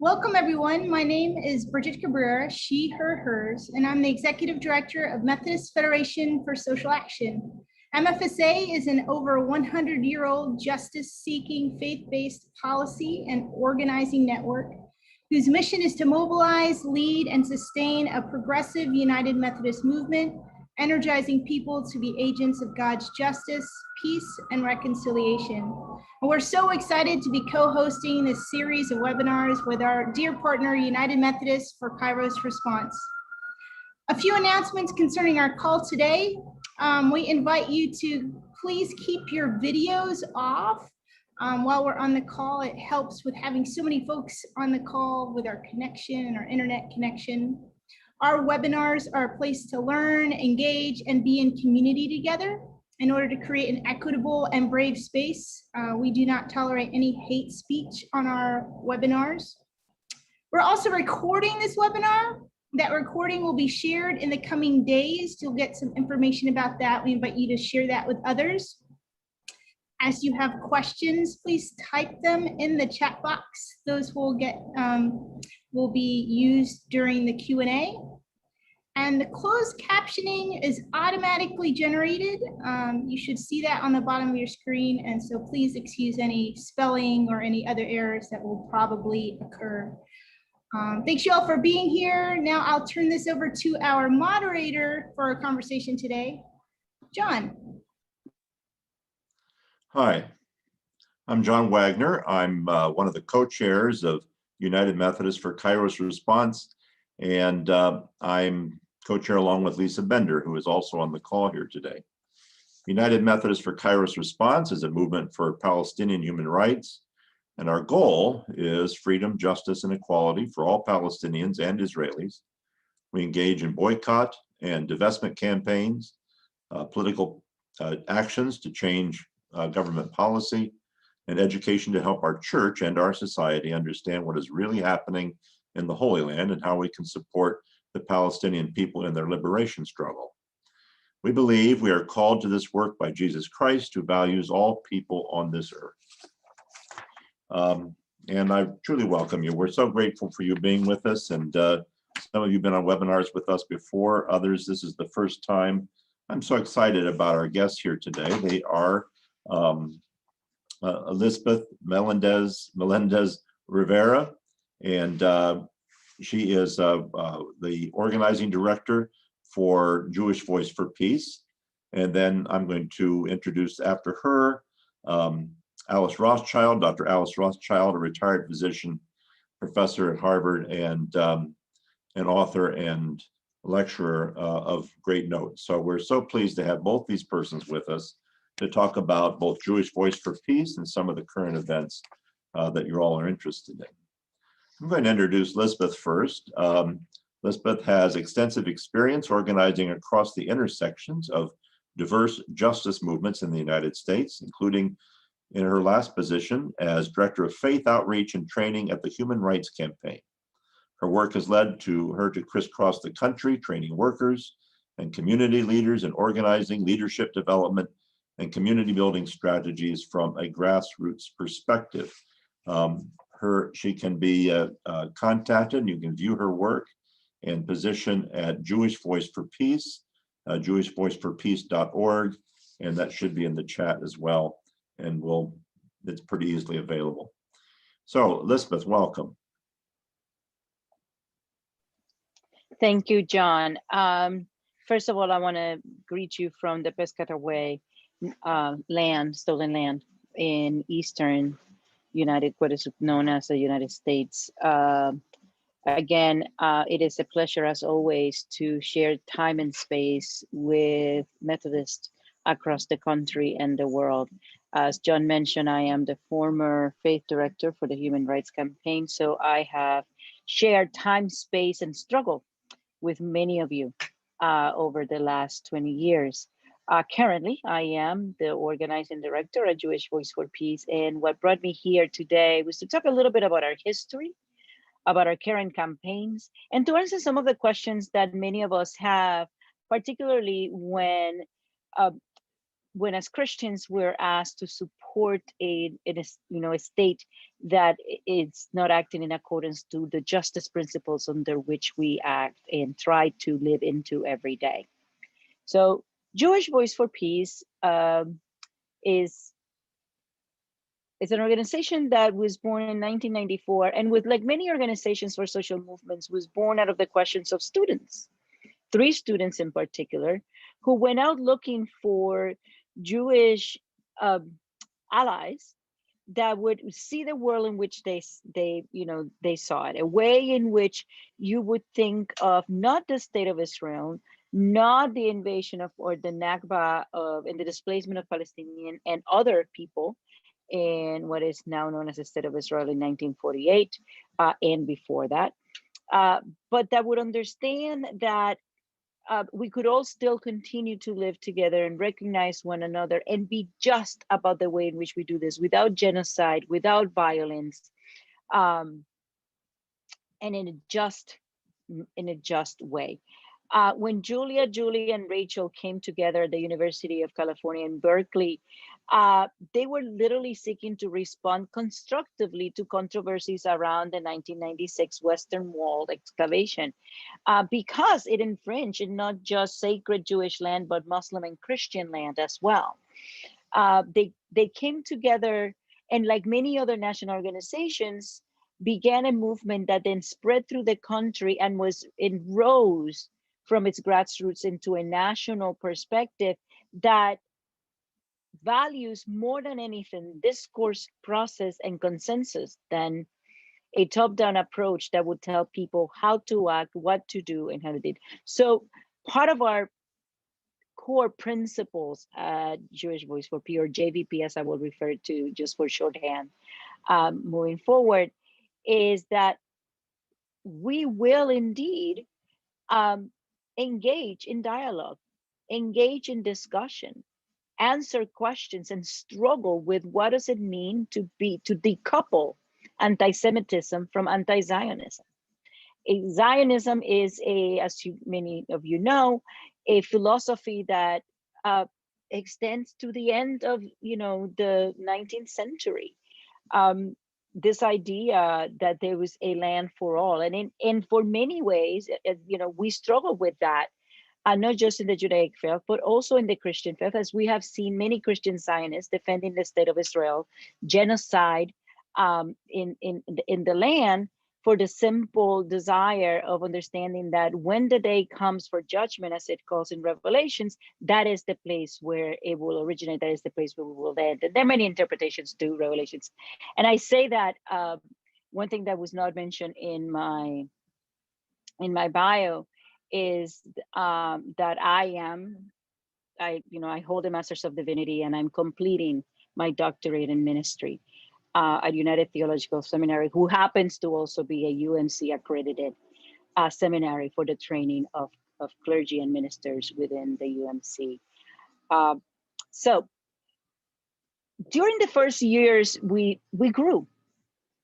Welcome, everyone. My name is Bridget Cabrera, she, her, hers, and I'm the Executive Director of Methodist Federation for Social Action. MFSA is an over 100-year-old justice-seeking, faith-based policy and organizing network whose mission is to mobilize, lead, and sustain a progressive United Methodist movement, energizing people to be agents of God's justice, peace, and reconciliation. And we're so excited to be co-hosting this series of webinars with our dear partner, United Methodists for Kairos Response. A few announcements concerning our call today. We invite you to please keep your videos off while we're on the call. It helps with having so many folks on the call with our connection and our internet connection. Our webinars are a place to learn, engage, and be in community together in order to create an equitable and brave space. We do not tolerate any hate speech on our webinars. We're also recording this webinar. That recording will be shared in the coming days. You'll get some information about that. We invite you to share that with others. As you have questions, please type them in the chat box. Those will be used during the Q&A. And the closed captioning is automatically generated. You should see that on the bottom of your screen. And so please excuse any spelling or any other errors that will probably occur. Thanks you all for being here. Now I'll turn this over to our moderator for our conversation today, John. Hi, I'm John Wagner. I'm one of the co-chairs of United Methodists for Kairos Response, and I'm co-chair along with Lisa Bender, who is also on the call here today. United Methodists for Kairos Response is a movement for Palestinian human rights, and our goal is freedom, justice, and equality for all Palestinians and Israelis. We engage in boycott and divestment campaigns, political actions to change government policy, and education to help our church and our society understand what is really happening in the Holy Land and how we can support the Palestinian people in their liberation struggle. We believe we are called to this work by Jesus Christ, who values all people on this earth. And I truly welcome you. We're so grateful for you being with us, and some of you have been on webinars with us before, others, this is the first time. I'm so excited about our guests here today. They are Elizabeth Melendez Rivera, and she is the organizing director for Jewish Voice for Peace. And then I'm going to introduce after her Alice Rothschild, Dr. Alice Rothschild, a retired physician, professor at Harvard, and an author and lecturer of great note. So we're so pleased to have both these persons with us to talk about both Jewish Voice for Peace and some of the current events that you all are interested in. I'm going to introduce Lisbeth first. Lisbeth has extensive experience organizing across the intersections of diverse justice movements in the United States, including in her last position as Director of Faith Outreach and Training at the Human Rights Campaign. Her work has led her to crisscross the country, training workers and community leaders in organizing, leadership development, and community building strategies from a grassroots perspective. She can be contacted, and you can view her work and position at Jewish Voice for Peace, jewishvoiceforpeace.org, and that should be in the chat as well, and it's pretty easily available. So, Elizabeth, welcome. Thank you, John. First of all, I want to greet you from the Piscataway stolen land in eastern what is known as the United States. Again, it is a pleasure as always to share time and space with Methodists across the country and the world. As John mentioned, I am the former faith director for the Human Rights Campaign, so I have shared time, space, and struggle with many of you over the last 20 years. Currently, I am the organizing director at Jewish Voice for Peace, and what brought me here today was to talk a little bit about our history, about our current campaigns, and to answer some of the questions that many of us have, particularly when when as Christians we're asked to support a state that is not acting in accordance to the justice principles under which we act and try to live into every day. So Jewish Voice for Peace is an organization that was born in 1994, and with like many organizations for social movements, was born out of the questions of students, 3 students in particular, who went out looking for Jewish allies that would see the world in which they saw it, a way in which you would think of not the state of Israel, not the invasion of or the Nakba of and the displacement of Palestinian and other people in what is now known as the state of Israel in 1948 and before that, but that would understand that we could all still continue to live together and recognize one another and be just about the way in which we do this, without genocide, without violence, and in a just way. When Julie, and Rachel came together at the University of California in Berkeley, they were literally seeking to respond constructively to controversies around the 1996 Western Wall excavation, because it infringed in not just sacred Jewish land, but Muslim and Christian land as well. They came together, and like many other national organizations, began a movement that then spread through the country and rose from its grassroots into a national perspective that values more than anything discourse, process, and consensus than a top-down approach that would tell people how to act, what to do, and how to do it. So part of our core principles at Jewish Voice for Peace, or JVP as I will refer to just for shorthand moving forward, is that we will indeed engage in dialogue, engage in discussion, answer questions, and struggle with what does it mean to decouple anti-Semitism from anti-Zionism. Zionism is as many of you know, a philosophy that extends to the end of the 19th century. This idea that there was a land for all, and for many ways, we struggle with that, not just in the Judaic faith, but also in the Christian faith, as we have seen many Christian Zionists defending the state of Israel, genocide in the land, for the simple desire of understanding that when the day comes for judgment, as it calls in Revelations, that is the place where it will originate, that is the place where we will end. And there are many interpretations to Revelations. And I say that one thing that was not mentioned in my bio is that I hold a Master's of Divinity, and I'm completing my doctorate in ministry at United Theological Seminary, who happens to also be a UMC accredited seminary for the training of clergy and ministers within the UMC. So during the first years, we grew,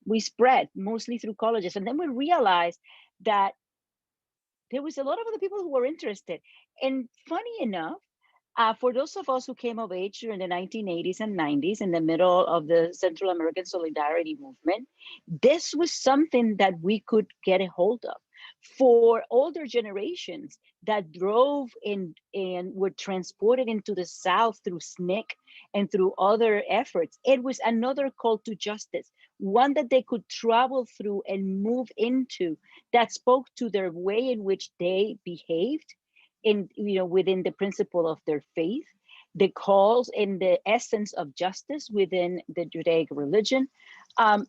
we spread mostly through colleges, and then we realized that there was a lot of other people who were interested. And funny enough, for those of us who came of age during the 1980s and 90s, in the middle of the Central American Solidarity Movement, this was something that we could get a hold of. For older generations that drove and were transported into the South through SNCC and through other efforts, it was another call to justice, one that they could travel through and move into, that spoke to their way in which they behaved within the principle of their faith, the calls and the essence of justice within the Judaic religion, and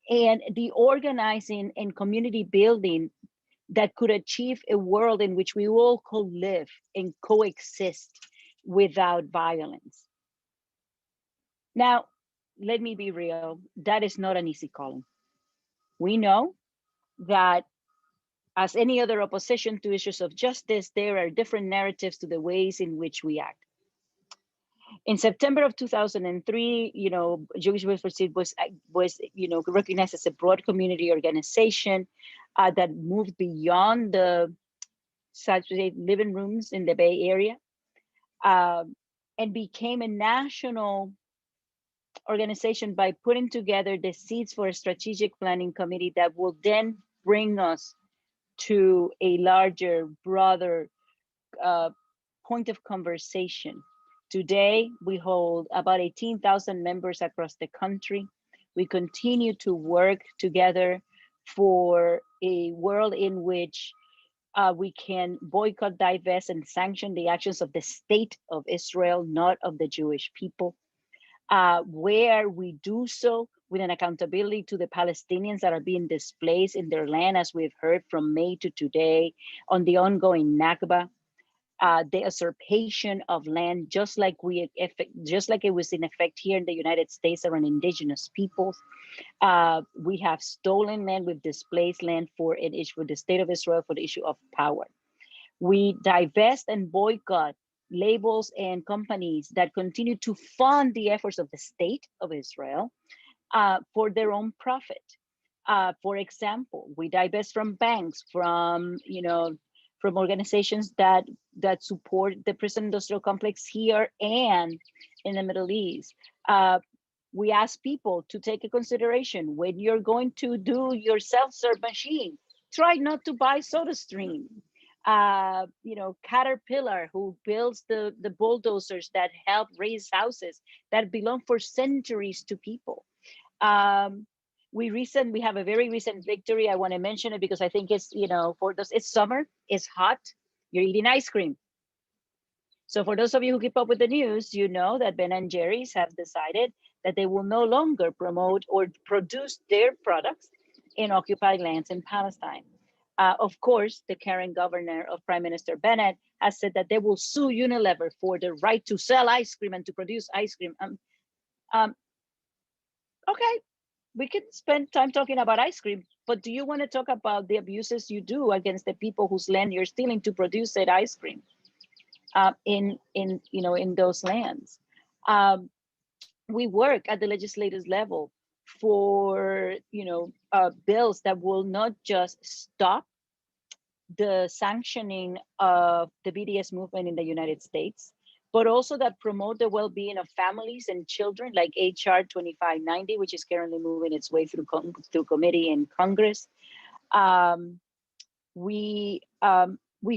the organizing and community building that could achieve a world in which we all could live and coexist without violence. Now, let me be real, that is not an easy calling. We know that as any other opposition to issues of justice, there are different narratives to the ways in which we act. In September of 2003, Jewish Voice for Peace was recognized as a broad community organization that moved beyond the living rooms in the Bay Area. and became a national organization by putting together the seeds for a strategic planning committee that will then bring us to a larger, broader point of conversation. Today, we hold about 18,000 members across the country. We continue to work together for a world in which we can boycott, divest, and sanction the actions of the state of Israel, not of the Jewish people. Where we do so with an accountability to the Palestinians that are being displaced in their land, as we've heard from May to today, on the ongoing Nakba, the usurpation of land, just like it was in effect here in the United States around indigenous peoples. We have stolen land, we've displaced land for an issue with the state of Israel for the issue of power. We divest and boycott labels and companies that continue to fund the efforts of the state of Israel for their own profit. For example, we divest from banks, from organizations that support the prison industrial complex here and in the Middle East. We ask people to take a consideration when you're going to do your self-serve machine, try not to buy SodaStream. Caterpillar, who builds the bulldozers that help raise houses that belong for centuries to people. We have a very recent victory. I want to mention it because I think it's, for those, it's summer, it's hot, you're eating ice cream. So for those of you who keep up with the news, you know that Ben & Jerry's have decided that they will no longer promote or produce their products in occupied lands in Palestine. Of course, the current governor of Prime Minister Bennett has said that they will sue Unilever for the right to sell ice cream and to produce ice cream. Okay, we can spend time talking about ice cream, but do you want to talk about the abuses you do against the people whose land you're stealing to produce that ice cream in those lands? We work at the legislative level for bills that will not just stop the sanctioning of the BDS movement in the United States, but also that promote the well-being of families and children, like HR 2590, which is currently moving its way through committee in Congress. We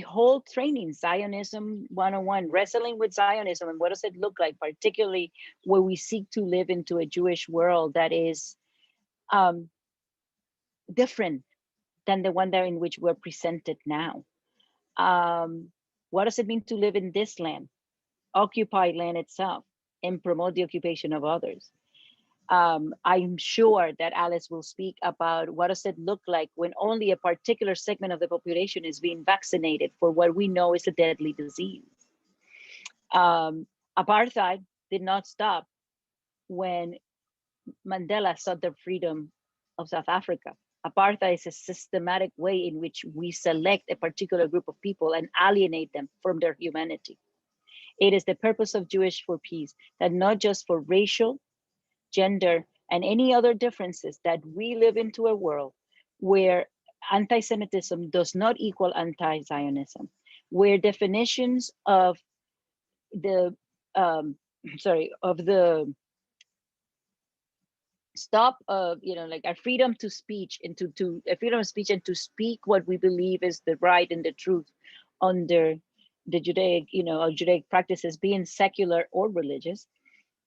hold training, Zionism 101, wrestling with Zionism, and what does it look like, particularly where we seek to live into a Jewish world that is different than the one in which we're presented now. What does it mean to live in this land, occupied land itself, and promote the occupation of others? I'm sure that Alice will speak about what does it look like when only a particular segment of the population is being vaccinated for what we know is a deadly disease. Apartheid did not stop when Mandela sought the freedom of South Africa. Apartheid is a systematic way in which we select a particular group of people and alienate them from their humanity. It is the purpose of Jewish for Peace that not just for racial, gender, and any other differences, that we live into a world where anti-Semitism does not equal anti-Zionism, where definitions of the stop of like our freedom to speech and to freedom of speech and to speak what we believe is the right and the truth under the Judaic practices, being secular or religious,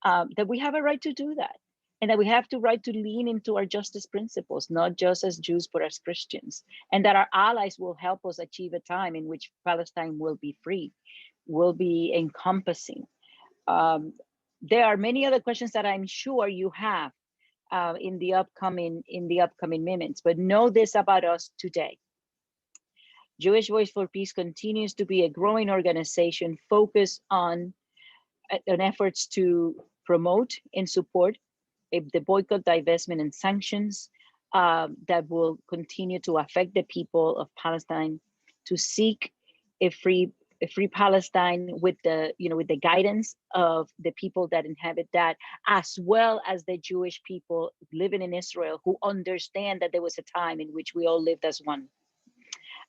that we have a right to do that, and that we have the right to lean into our justice principles, not just as Jews but as Christians, and that our allies will help us achieve a time in which Palestine will be free, will be encompassing. There are many other questions that I'm sure you have in the upcoming minutes, but know this about us today. Jewish Voice for Peace continues to be a growing organization focused on efforts to promote and support the boycott, divestment, and sanctions that will continue to affect the people of Palestine, to seek a free Palestine with the guidance of the people that inhabit that, as well as the Jewish people living in Israel who understand that there was a time in which we all lived as one.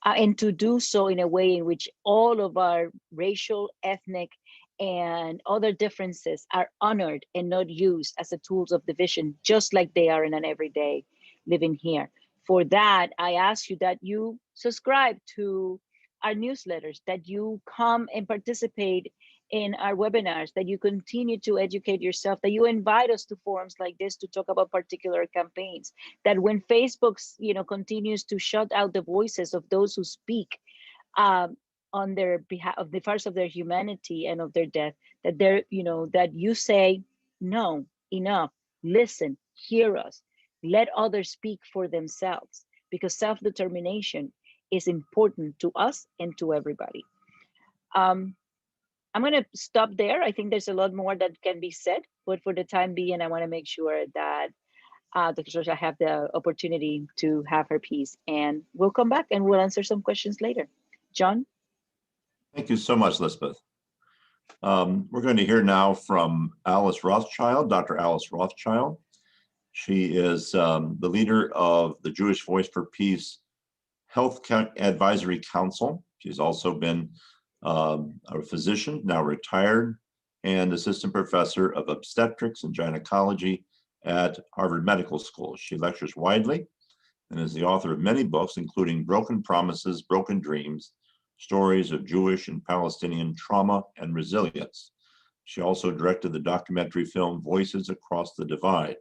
And to do so in a way in which all of our racial, ethnic, and other differences are honored and not used as a tools of division, just like they are in an everyday living here. For that, I ask you that you subscribe to our newsletters, that you come and participate in our webinars, that you continue to educate yourself, that you invite us to forums like this to talk about particular campaigns, that when Facebook, continues to shut out the voices of those who speak on their behalf of the parts of their humanity and of their death, that that you say, no, enough, listen, hear us, let others speak for themselves, because self-determination is important to us and to everybody. I'm going to stop there. I think there's a lot more that can be said, but for the time being, I want to make sure that Dr. Georgia have the opportunity to have her piece, and we'll come back and we'll answer some questions later. John? Thank you so much, Lisbeth. We're going to hear now from Alice Rothschild, Dr. Alice Rothschild. She is the leader of the Jewish Voice for Peace Health Advisory Council. She's also been a physician, now retired, and assistant professor of obstetrics and gynecology at Harvard Medical School. She lectures widely and is the author of many books, including Broken Promises, Broken Dreams, Stories of Jewish and Palestinian Trauma and Resilience. She also directed the documentary film Voices Across the Divide.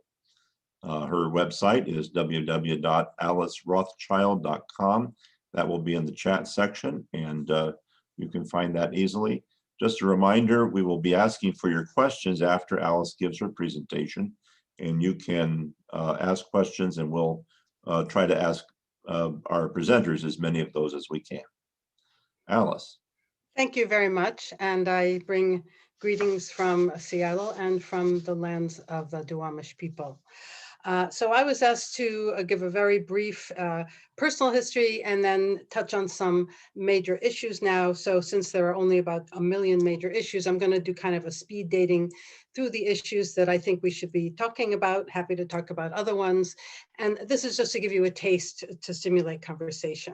Her website is www.alicerothschild.com. That will be in the chat section, and you can find that easily. Just a reminder, we will be asking for your questions after Alice gives her presentation, and you can ask questions, and we'll try to ask our presenters as many of those as we can. Alice. Thank you very much, and I bring greetings from Seattle and from the lands of the Duwamish people. So I was asked to give a very brief personal history and then touch on some major issues now. So since there are only about 1 million major issues, I'm going to do kind of a speed dating through the issues that I think we should be talking about. Happy to talk about other ones. And this is just to give you a taste to stimulate conversation.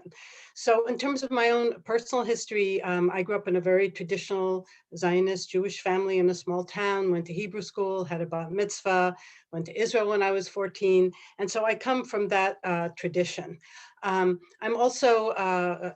So in terms of my own personal history, I grew up in a very traditional Zionist Jewish family in a small town, went to Hebrew school, had a bat mitzvah, went to Israel when I was 14. And so I come from that tradition. I'm also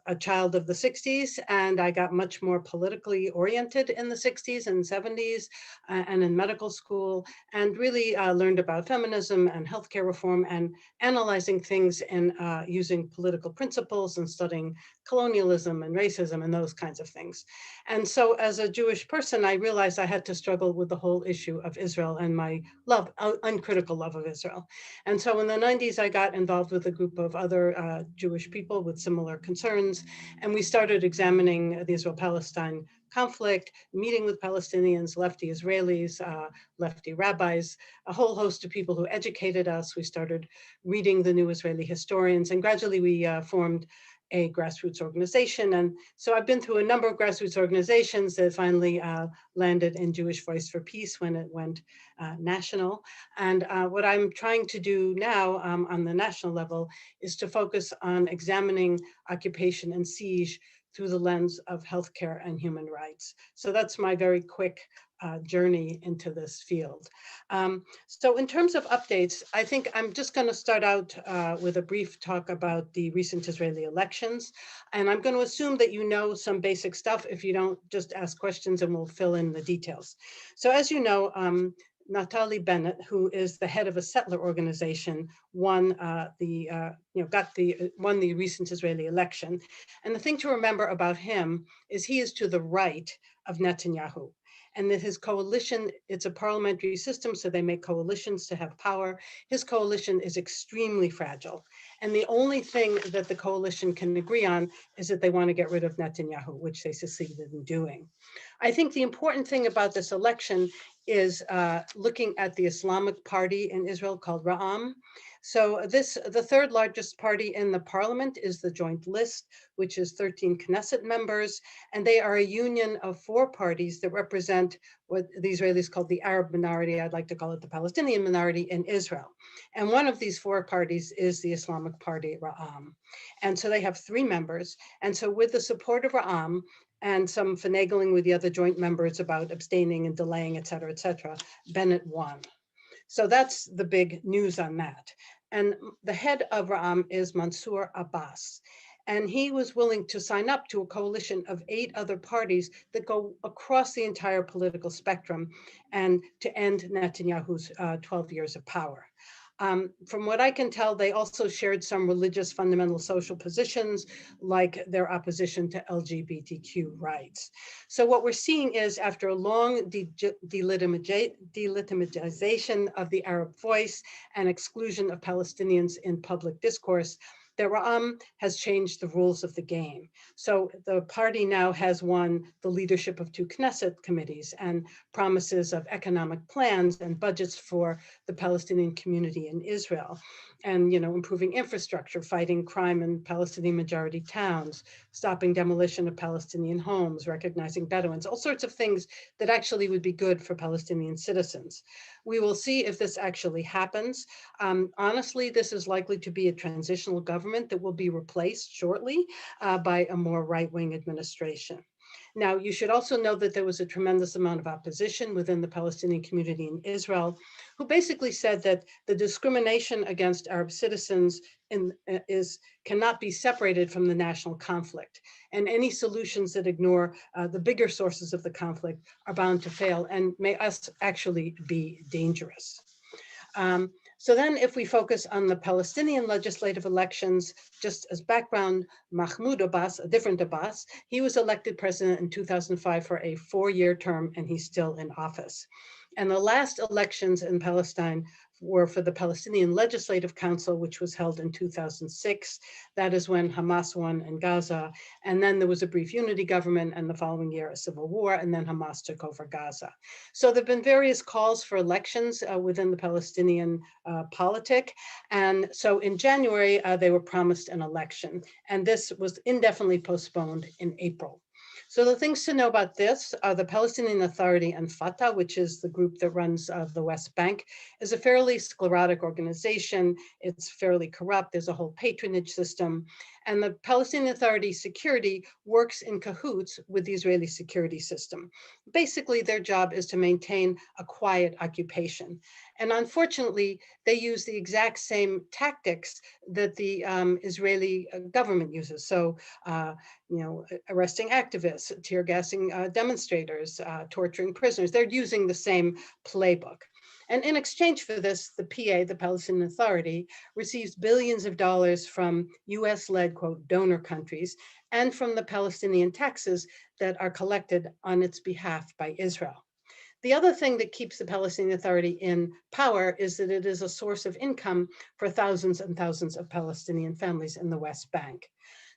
a child of the 60s, and I got much more politically oriented in the 60s and 70s and in medical school, and really learned about feminism and healthcare reform and analyzing things and using political principles and studying colonialism and racism and those kinds of things. And so as a Jewish person, I realized I had to struggle with the whole issue of Israel and my love, uncritical love of Israel. And so in the 90s, I got involved with a group of other Jewish people with similar concerns. And we started examining the Israel-Palestine conflict, meeting with Palestinians, lefty Israelis, lefty rabbis, a whole host of people who educated us. We started reading the new Israeli historians, and gradually we formed a grassroots organization. And so I've been through a number of grassroots organizations that finally landed in Jewish Voice for Peace when it went national. And what I'm trying to do now on the national level is to focus on examining occupation and siege through the lens of healthcare and human rights. So that's my very quick journey into this field. So in terms of updates, I think I'm just going to start out with a brief talk about the recent Israeli elections. And I'm going to assume that you know some basic stuff. If you don't, just ask questions and we'll fill in the details. So as you know, Naftali Bennett, who is the head of a settler organization, won the recent Israeli election. And the thing to remember about him is he is to the right of Netanyahu. And that his coalition, it's a parliamentary system, so they make coalitions to have power. His coalition is extremely fragile. And the only thing that the coalition can agree on is that they want to get rid of Netanyahu, which they succeeded in doing. I think the important thing about this election is looking at the Islamic party in Israel called Ra'am. So the third largest party in the parliament is the Joint List, which is 13 Knesset members, and they are a union of 4 parties that represent what the Israelis call the Arab minority. I'd like to call it the Palestinian minority in Israel. And one of these 4 parties is the Islamic party, Ra'am. And so they have 3 members. And so with the support of Ra'am, and some finagling with the other joint members about abstaining and delaying, et cetera, Bennett won. So that's the big news on that. And the head of Ra'am is Mansour Abbas. And he was willing to sign up to a coalition of 8 other parties that go across the entire political spectrum and to end Netanyahu's 12 years of power. From what I can tell, they also shared some religious fundamental social positions, like their opposition to LGBTQ rights. So what we're seeing is, after a long delegitimization of the Arab voice and exclusion of Palestinians in public discourse, the Ra'am has changed the rules of the game. So the party now has won the leadership of 2 Knesset committees and promises of economic plans and budgets for the Palestinian community in Israel, and improving infrastructure, fighting crime in Palestinian majority towns, stopping demolition of Palestinian homes, recognizing Bedouins, all sorts of things that actually would be good for Palestinian citizens. We will see if this actually happens. Honestly, this is likely to be a transitional government that will be replaced shortly by a more right-wing administration. Now, you should also know that there was a tremendous amount of opposition within the Palestinian community in Israel, who basically said that the discrimination against Arab citizens cannot be separated from the national conflict. And any solutions that ignore the bigger sources of the conflict are bound to fail and may actually be dangerous. So then if we focus on the Palestinian legislative elections, just as background, Mahmoud Abbas, a different Abbas, he was elected president in 2005 for a 4-year term, and he's still in office. And the last elections in Palestine were for the Palestinian Legislative Council, which was held in 2006. That is when Hamas won in Gaza. And then there was a brief unity government, and the following year, a civil war, and then Hamas took over Gaza. So there've been various calls for elections within the Palestinian politic. And so in January, they were promised an election. And this was indefinitely postponed in April. So the things to know about this are the Palestinian Authority and Fatah, which is the group that runs the West Bank, is a fairly sclerotic organization. It's fairly corrupt. There's a whole patronage system. And the Palestinian Authority security works in cahoots with the Israeli security system. Basically, their job is to maintain a quiet occupation. And unfortunately, they use the exact same tactics that the Israeli government uses. So, arresting activists, tear gassing demonstrators, torturing prisoners. They're using the same playbook. And in exchange for this, the PA, the Palestinian Authority, receives billions of dollars from US-led, quote, donor countries, and from the Palestinian taxes that are collected on its behalf by Israel. The other thing that keeps the Palestinian Authority in power is that it is a source of income for thousands and thousands of Palestinian families in the West Bank.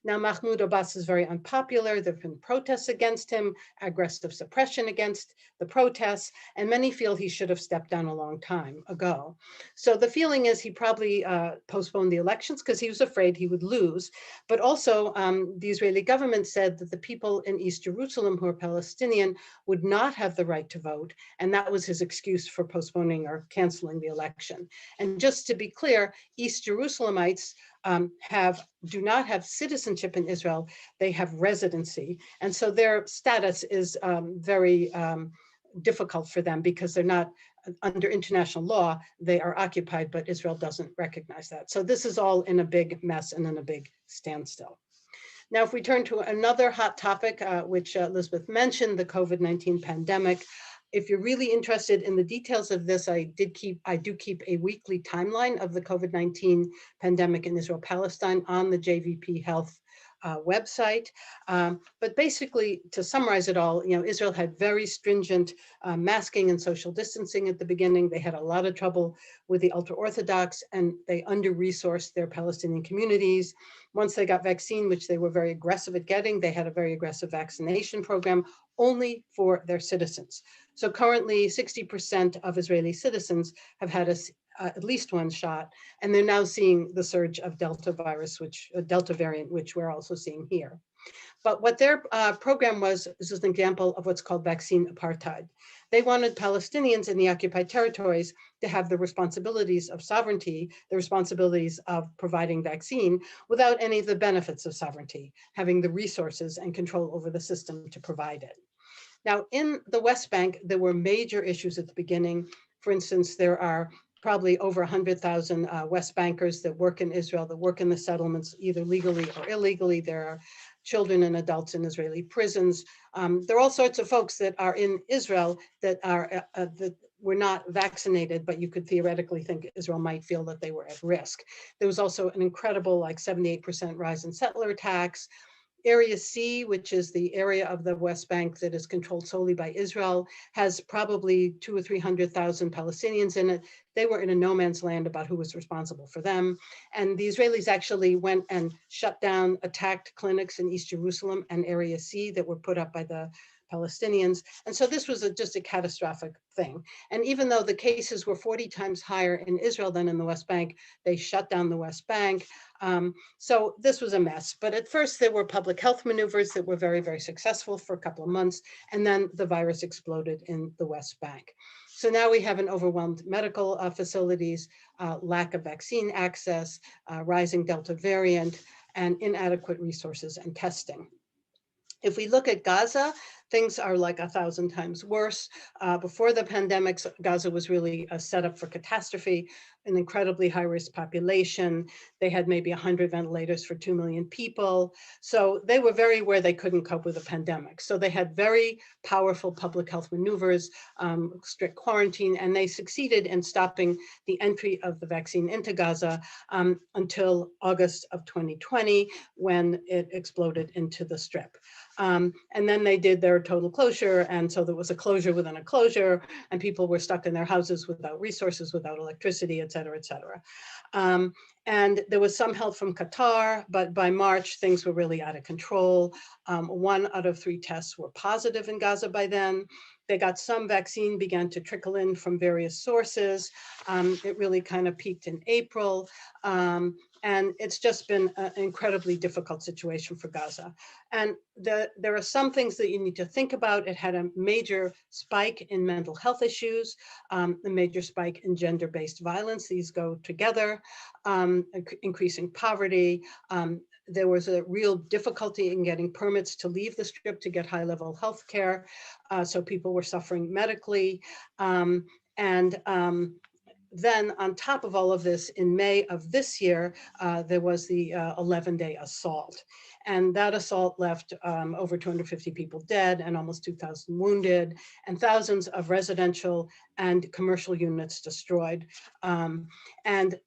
Now, Mahmoud Abbas is very unpopular. There have been protests against him, aggressive suppression against the protests, and many feel he should have stepped down a long time ago. So the feeling is he probably postponed the elections because he was afraid he would lose. But also, the Israeli government said that the people in East Jerusalem who are Palestinian would not have the right to vote, and that was his excuse for postponing or canceling the election. And just to be clear, East Jerusalemites do not have citizenship in Israel, they have residency. And so their status is very difficult for them because they're not, under international law, they are occupied, but Israel doesn't recognize that. So this is all in a big mess and in a big standstill. Now, if we turn to another hot topic, which Elizabeth mentioned, the COVID-19 pandemic. If you're really interested in the details of this, I do keep a weekly timeline of the COVID-19 pandemic in Israel-Palestine on the JVP Health website. But basically, to summarize it all, Israel had very stringent masking and social distancing at the beginning. They had a lot of trouble with the ultra-Orthodox, and they under-resourced their Palestinian communities. Once they got vaccine, which they were very aggressive at getting, they had a very aggressive vaccination program only for their citizens. So currently 60% of Israeli citizens have had at least one shot, and they're now seeing the surge of Delta variant, which we're also seeing here. But what their program was is an example of what's called vaccine apartheid. They wanted Palestinians in the occupied territories to have the responsibilities of sovereignty, the responsibilities of providing vaccine without any of the benefits of sovereignty, having the resources and control over the system to provide it. Now, in the West Bank, there were major issues at the beginning. For instance, there are probably over 100,000 West Bankers that work in Israel, that work in the settlements, either legally or illegally. There are children and adults in Israeli prisons. There are all sorts of folks that are in Israel that are that were not vaccinated, but you could theoretically think Israel might feel that they were at risk. There was also an incredible, like 78% rise in settler attacks. Area C, which is the area of the West Bank that is controlled solely by Israel, has probably 200,000 or 300,000 Palestinians in it. They were in a no man's land about who was responsible for them. And the Israelis actually went and shut down, attacked clinics in East Jerusalem and Area C that were put up by the Palestinians. And so this was just a catastrophic thing. And even though the cases were 40 times higher in Israel than in the West Bank, they shut down the West Bank. So this was a mess. But at first there were public health maneuvers that were very, very successful for a couple of months. And then the virus exploded in the West Bank. So now we have an overwhelmed medical facilities, lack of vaccine access, rising Delta variant, and inadequate resources and testing. If we look at Gaza, things are like 1,000 times worse. Before the pandemic, Gaza was really a setup for catastrophe, an incredibly high-risk population. They had maybe 100 ventilators for 2 million people. So they were very aware they couldn't cope with a pandemic. So they had very powerful public health maneuvers, strict quarantine, and they succeeded in stopping the entry of the vaccine into Gaza until August of 2020, when it exploded into the Strip. And then they did their total closure. And so there was a closure within a closure, and people were stuck in their houses without resources, without electricity, et cetera, et cetera. And there was some help from Qatar, but by March, things were really out of control. 1 out of 3 tests were positive in Gaza by then. They got some vaccine, began to trickle in from various sources. It really kind of peaked in April. And it's just been an incredibly difficult situation for Gaza. And there are some things that you need to think about. It had a major spike in mental health issues, a major spike in gender-based violence. These go together, increasing poverty. There was a real difficulty in getting permits to leave the Strip to get high-level health care. So people were suffering medically. Then on top of all of this, in May of this year, there was the 11-day assault. And that assault left over 250 people dead and almost 2,000 wounded, and thousands of residential and commercial units destroyed. And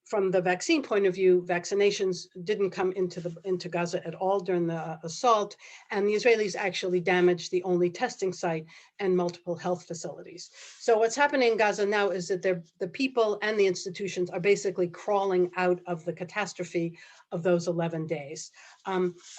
from the vaccine point of view, vaccinations didn't come into Gaza at all during the assault, and the Israelis actually damaged the only testing site and multiple health facilities. So what's happening in Gaza now is that the people and the institutions are basically crawling out of the catastrophe of those 11 days.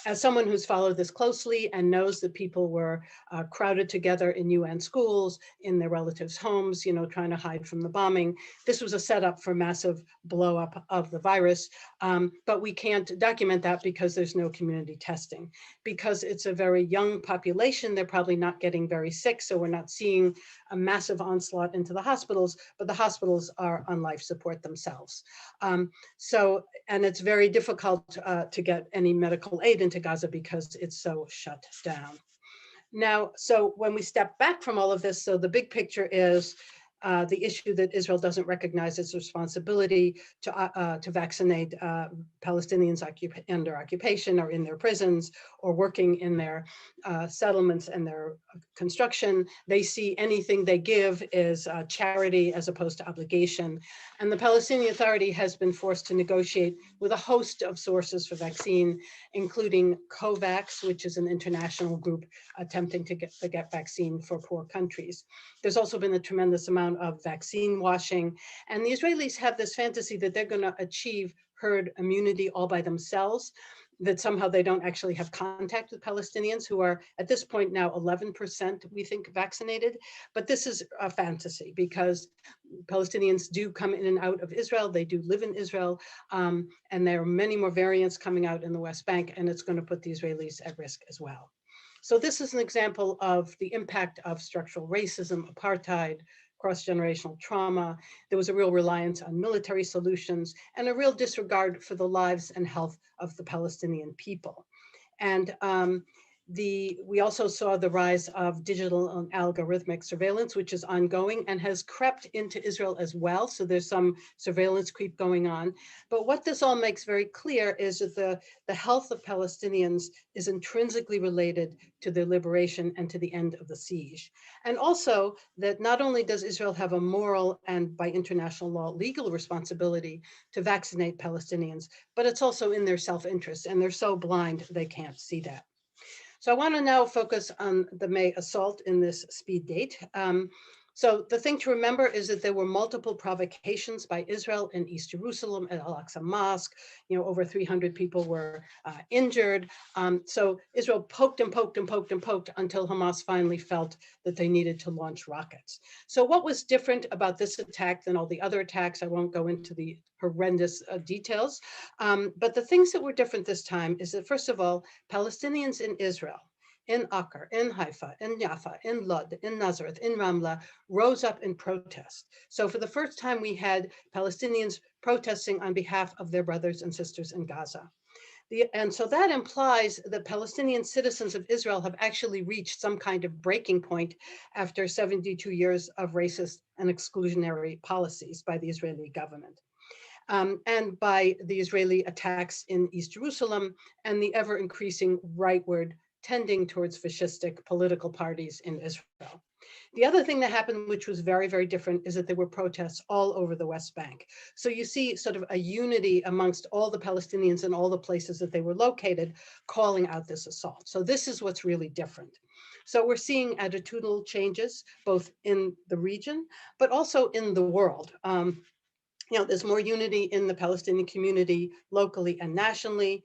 As someone who's followed this closely and knows that people were crowded together in UN schools, in their relatives' homes, trying to hide from the bombing, this was a setup for massive blow up of the virus. But we can't document that because there's no community testing. Because it's a very young population, they're probably not getting very sick, so we're not seeing a massive onslaught into the hospitals, but the hospitals are on life support themselves. And it's very difficult to get any medical aid into Gaza because it's so shut down. Now, so when we step back from all of this, so the big picture is the issue that Israel doesn't recognize its responsibility to vaccinate Palestinians under occupation or in their prisons or working in their settlements and their construction. They see anything they give is charity as opposed to obligation. And the Palestinian Authority has been forced to negotiate with a host of sources for vaccine, including COVAX, which is an international group attempting to get vaccine for poor countries. There's also been a tremendous amount amount of vaccine washing. And the Israelis have this fantasy that they're going to achieve herd immunity all by themselves, that somehow they don't actually have contact with Palestinians, who are at this point now 11%, we think, vaccinated. But this is a fantasy, because Palestinians do come in and out of Israel. They do live in Israel. And there are many more variants coming out in the West Bank, and it's going to put the Israelis at risk as well. So this is an example of the impact of structural racism, apartheid, cross-generational trauma. There was a real reliance on military solutions and a real disregard for the lives and health of the Palestinian people. And we also saw the rise of digital and algorithmic surveillance, which is ongoing and has crept into Israel as well. So there's some surveillance creep going on. But what this all makes very clear is that the health of Palestinians is intrinsically related to their liberation and to the end of the siege. And also that not only does Israel have a moral and, by international law, legal responsibility to vaccinate Palestinians, but it's also in their self-interest, and they're so blind they can't see that. So I want to now focus on the May assault in this speed date. So the thing to remember is that there were multiple provocations by Israel in East Jerusalem at Al-Aqsa Mosque. Over 300 people were injured. So Israel poked and poked and poked and poked until Hamas finally felt that they needed to launch rockets. So what was different about this attack than all the other attacks? I won't go into the horrendous details. But the things that were different this time is that, first of all, Palestinians in Israel, in Acre, in Haifa, in Jaffa, in Lod, in Nazareth, in Ramla, rose up in protest. So for the first time, we had Palestinians protesting on behalf of their brothers and sisters in Gaza. And so that implies that Palestinian citizens of Israel have actually reached some kind of breaking point after 72 years of racist and exclusionary policies by the Israeli government. And by the Israeli attacks in East Jerusalem and the ever increasing rightward tending towards fascistic political parties in Israel. The other thing that happened, which was very, very different, is that there were protests all over the West Bank. So you see sort of a unity amongst all the Palestinians in all the places that they were located, calling out this assault. So this is what's really different. So we're seeing attitudinal changes, both in the region, but also in the world. There's more unity in the Palestinian community locally and nationally.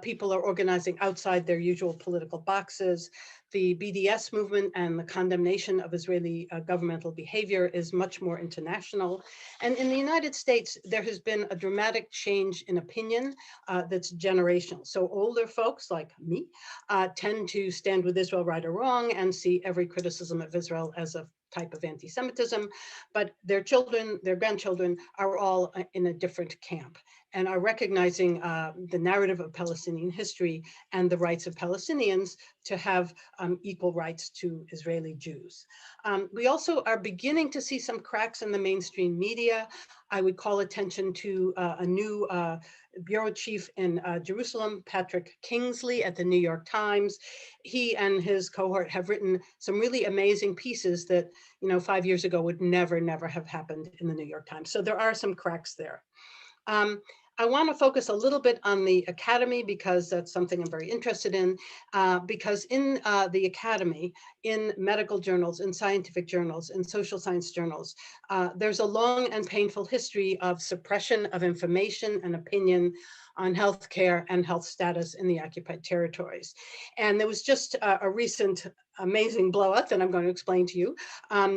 People are organizing outside their usual political boxes. The BDS movement and the condemnation of Israeli governmental behavior is much more international. And in the United States, there has been a dramatic change in opinion that's generational. So older folks like me tend to stand with Israel right or wrong and see every criticism of Israel as a type of anti-Semitism, but their children, their grandchildren are all in a different camp and are recognizing the narrative of Palestinian history and the rights of Palestinians to have equal rights to Israeli Jews. We also are beginning to see some cracks in the mainstream media. I would call attention to a new bureau chief in Jerusalem, Patrick Kingsley at the New York Times. He and his cohort have written some really amazing pieces that 5 years ago would never have happened in the New York Times. So there are some cracks there. I want to focus a little bit on the academy because that's something I'm very interested in, because in the academy, in medical journals, in scientific journals, in social science journals, there's a long and painful history of suppression of information and opinion on healthcare and health status in the occupied territories. And there was just a recent amazing blow up that I'm going to explain to you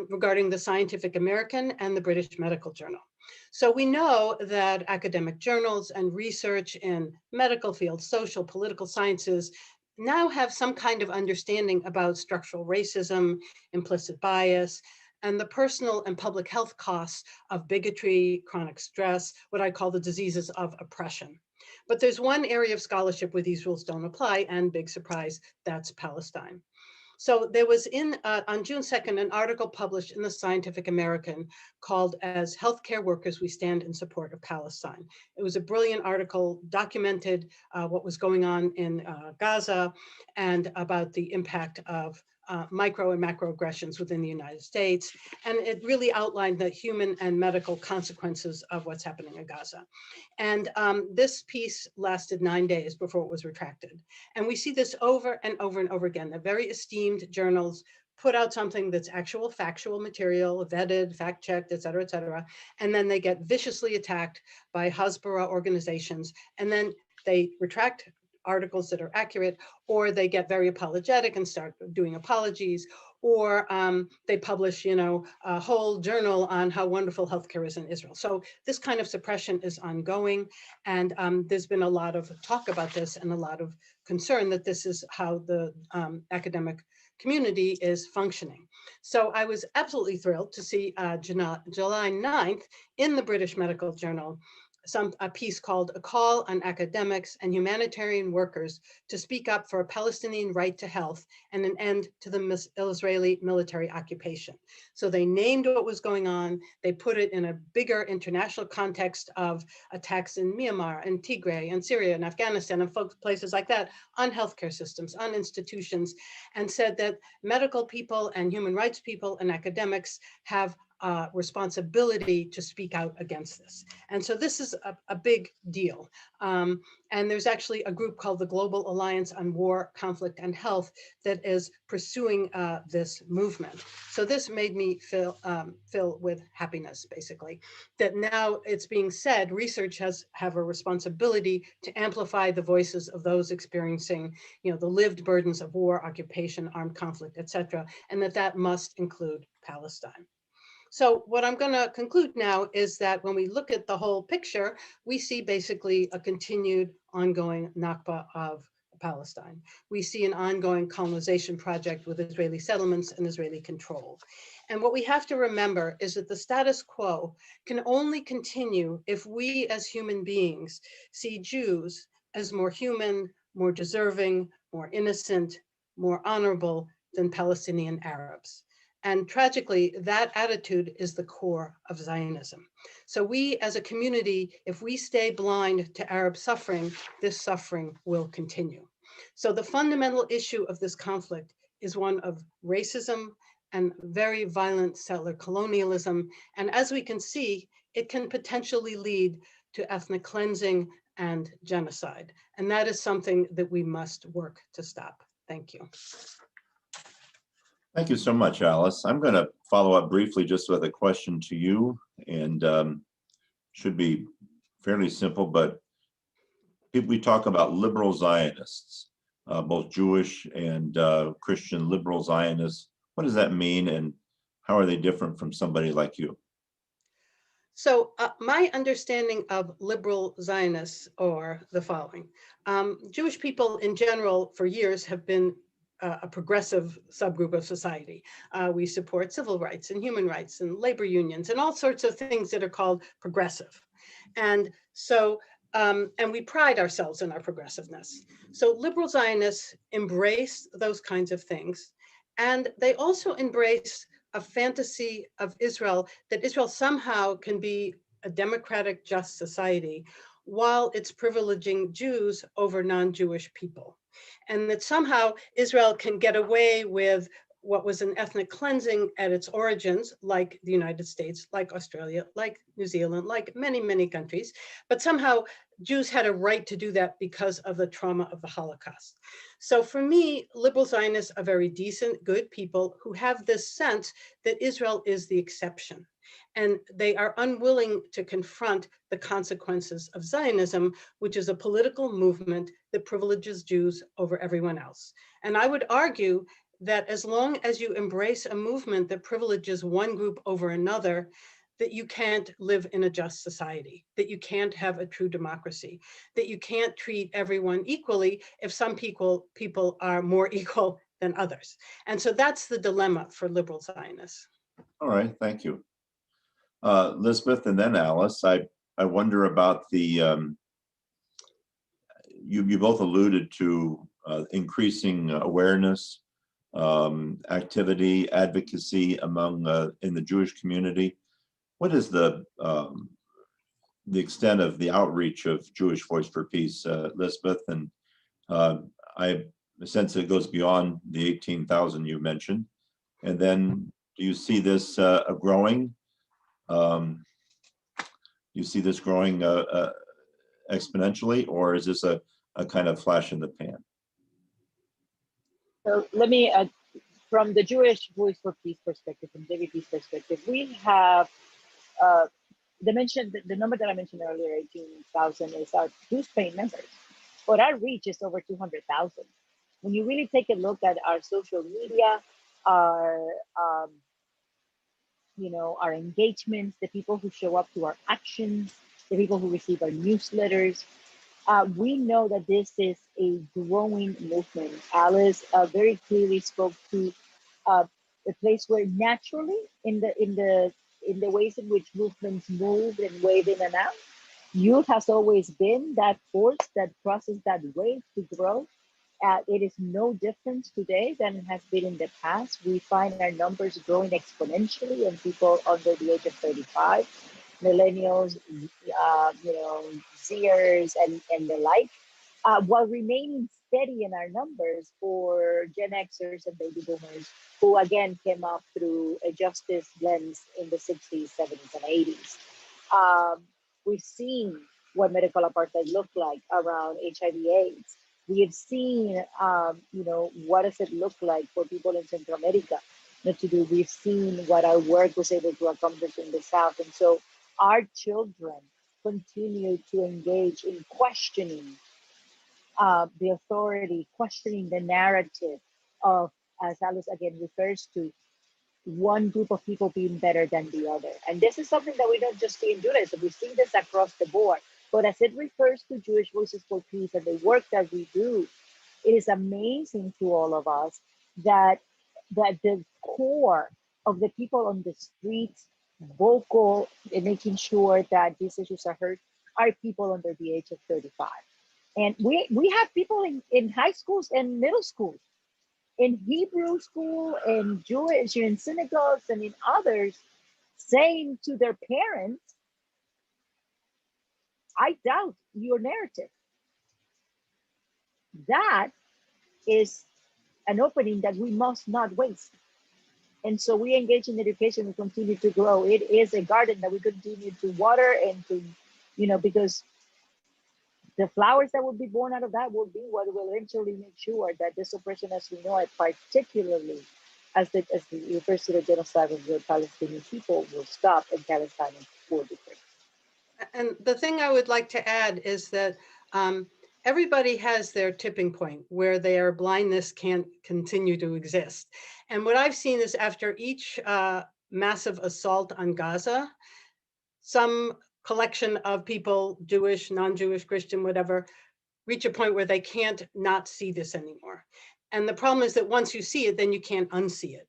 regarding the Scientific American and the British Medical Journal. So we know that academic journals and research in medical fields, social, political sciences now have some kind of understanding about structural racism, implicit bias, and the personal and public health costs of bigotry, chronic stress, what I call the diseases of oppression. But there's one area of scholarship where these rules don't apply, and big surprise, that's Palestine. So there was on June 2nd, an article published in the Scientific American called "As Healthcare Workers, We Stand in Support of Palestine." It was a brilliant article, documented what was going on in Gaza and about the impact of micro and macro aggressions within the United States. And it really outlined the human and medical consequences of what's happening in Gaza. And this piece lasted 9 days before it was retracted. And we see this over and over and over again. The very esteemed journals put out something that's actual factual material, vetted, fact-checked, et cetera, and then they get viciously attacked by Hasbara organizations, and then they retract articles that are accurate, or they get very apologetic and start doing apologies, or they publish, a whole journal on how wonderful healthcare is in Israel. So this kind of suppression is ongoing, and there's been a lot of talk about this and a lot of concern that this is how the academic community is functioning. So I was absolutely thrilled to see July 9th in the British Medical Journal a piece called "A Call on Academics and Humanitarian Workers to Speak Up for a Palestinian Right to Health and an End to the Israeli Military Occupation." So they named what was going on. They put it in a bigger international context of attacks in Myanmar and Tigray and Syria and Afghanistan and places like that on healthcare systems, on institutions, and said that medical people and human rights people and academics have responsibility to speak out against this. And so this is a big deal. And there's actually a group called the Global Alliance on War, Conflict, and Health that is pursuing this movement. So this made me fill with happiness, basically, that now it's being said research have a responsibility to amplify the voices of those experiencing, the lived burdens of war, occupation, armed conflict, et cetera, and that must include Palestine. So what I'm going to conclude now is that when we look at the whole picture, we see basically a continued ongoing Nakba of Palestine. We see an ongoing colonization project with Israeli settlements and Israeli control. And what we have to remember is that the status quo can only continue if we as human beings see Jews as more human, more deserving, more innocent, more honorable than Palestinian Arabs. And tragically, that attitude is the core of Zionism. So we as a community, if we stay blind to Arab suffering, this suffering will continue. So the fundamental issue of this conflict is one of racism and very violent settler colonialism. And as we can see, it can potentially lead to ethnic cleansing and genocide. And that is something that we must work to stop. Thank you. Thank you so much, Alice. I'm going to follow up briefly just with a question to you, and should be fairly simple, but we talk about liberal Zionists, both Jewish and Christian liberal Zionists. What does that mean, and how are they different from somebody like you? So my understanding of liberal Zionists are the following. Jewish people in general for years have been a progressive subgroup of society. We support civil rights and human rights and labor unions and all sorts of things that are called progressive. And so, and we pride ourselves in our progressiveness. So liberal Zionists embrace those kinds of things. And they also embrace a fantasy of Israel, that Israel somehow can be a democratic, just society while it's privileging Jews over non-Jewish people. And that somehow Israel can get away with what was an ethnic cleansing at its origins, like the United States, like Australia, like New Zealand, like many, many countries. But somehow Jews had a right to do that because of the trauma of the Holocaust. So for me, liberal Zionists are very decent, good people who have this sense that Israel is the exception. And they are unwilling to confront the consequences of Zionism, which is a political movement that privileges Jews over everyone else. And I would argue that as long as you embrace a movement that privileges one group over another, that you can't live in a just society, that you can't have a true democracy, that you can't treat everyone equally if some people are more equal than others. And so that's the dilemma for liberal Zionists. All right, thank you. Elizabeth and then Alice, I wonder about the, you both alluded to increasing awareness, activity, advocacy among in the Jewish community. What is the extent of the outreach of Jewish Voice for Peace, Elizabeth? And I sense it goes beyond the 18,000 you mentioned. And then do you see this growing? You see this growing exponentially, or is this a kind of flash in the pan? So let me from the Jewish Voice for Peace perspective, from JVP's perspective, we have the number that I mentioned earlier, 18,000, is our dues paying members, but our reach is over 200,000. When you really take a look at our social media, our our engagements, the people who show up to our actions, the people who receive our newsletters, we know that this is a growing movement. Alice very clearly spoke to a place where naturally, in the ways in which movements move and wave in and out, youth has always been that force that crosses that wave to grow. It is no different today than it has been in the past. We find our numbers growing exponentially, and people under the age of 35, millennials, Zers and the like, while remaining steady in our numbers for Gen Xers and baby boomers, who again came up through a justice lens in the 60s, 70s, and 80s. We've seen what medical apartheid looked like around HIV/AIDS. We have seen, what does it look like for people in Central America not to do. We've seen what our work was able to accomplish in the South. And so our children continue to engage in questioning the authority, questioning the narrative of, as Alice again refers to, one group of people being better than the other. And this is something that we don't just see in Judaism, we see this across the board. But as it refers to Jewish Voices for Peace and the work that we do, it is amazing to all of us that the core of the people on the streets, vocal and making sure that these issues are heard, are people under the age of 35. And we have people in high schools and middle schools, in Hebrew school, and Jewish, in synagogues, and in others, saying to their parents, I doubt your narrative. That is an opening that we must not waste. And so we engage in education, we continue to grow. It is a garden that we continue to water and to, because the flowers that will be born out of that will be what will eventually make sure that this oppression as we know it, particularly as the refers to the genocide of the Palestinian people, will stop and Palestine will be free. And the thing I would like to add is that everybody has their tipping point where their blindness can't continue to exist. And what I've seen is after each massive assault on Gaza, some collection of people, Jewish, non-Jewish, Christian, whatever, reach a point where they can't not see this anymore. And the problem is that once you see it, then you can't unsee it.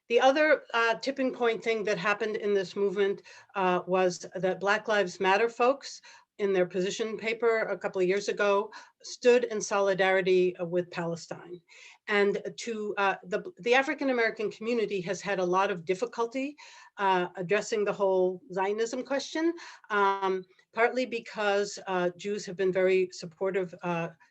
The other tipping point thing that happened in this movement was that Black Lives Matter folks, in their position paper a couple of years ago, stood in solidarity with Palestine. And the African-American community has had a lot of difficulty addressing the whole Zionism question, partly because Jews have been very supportive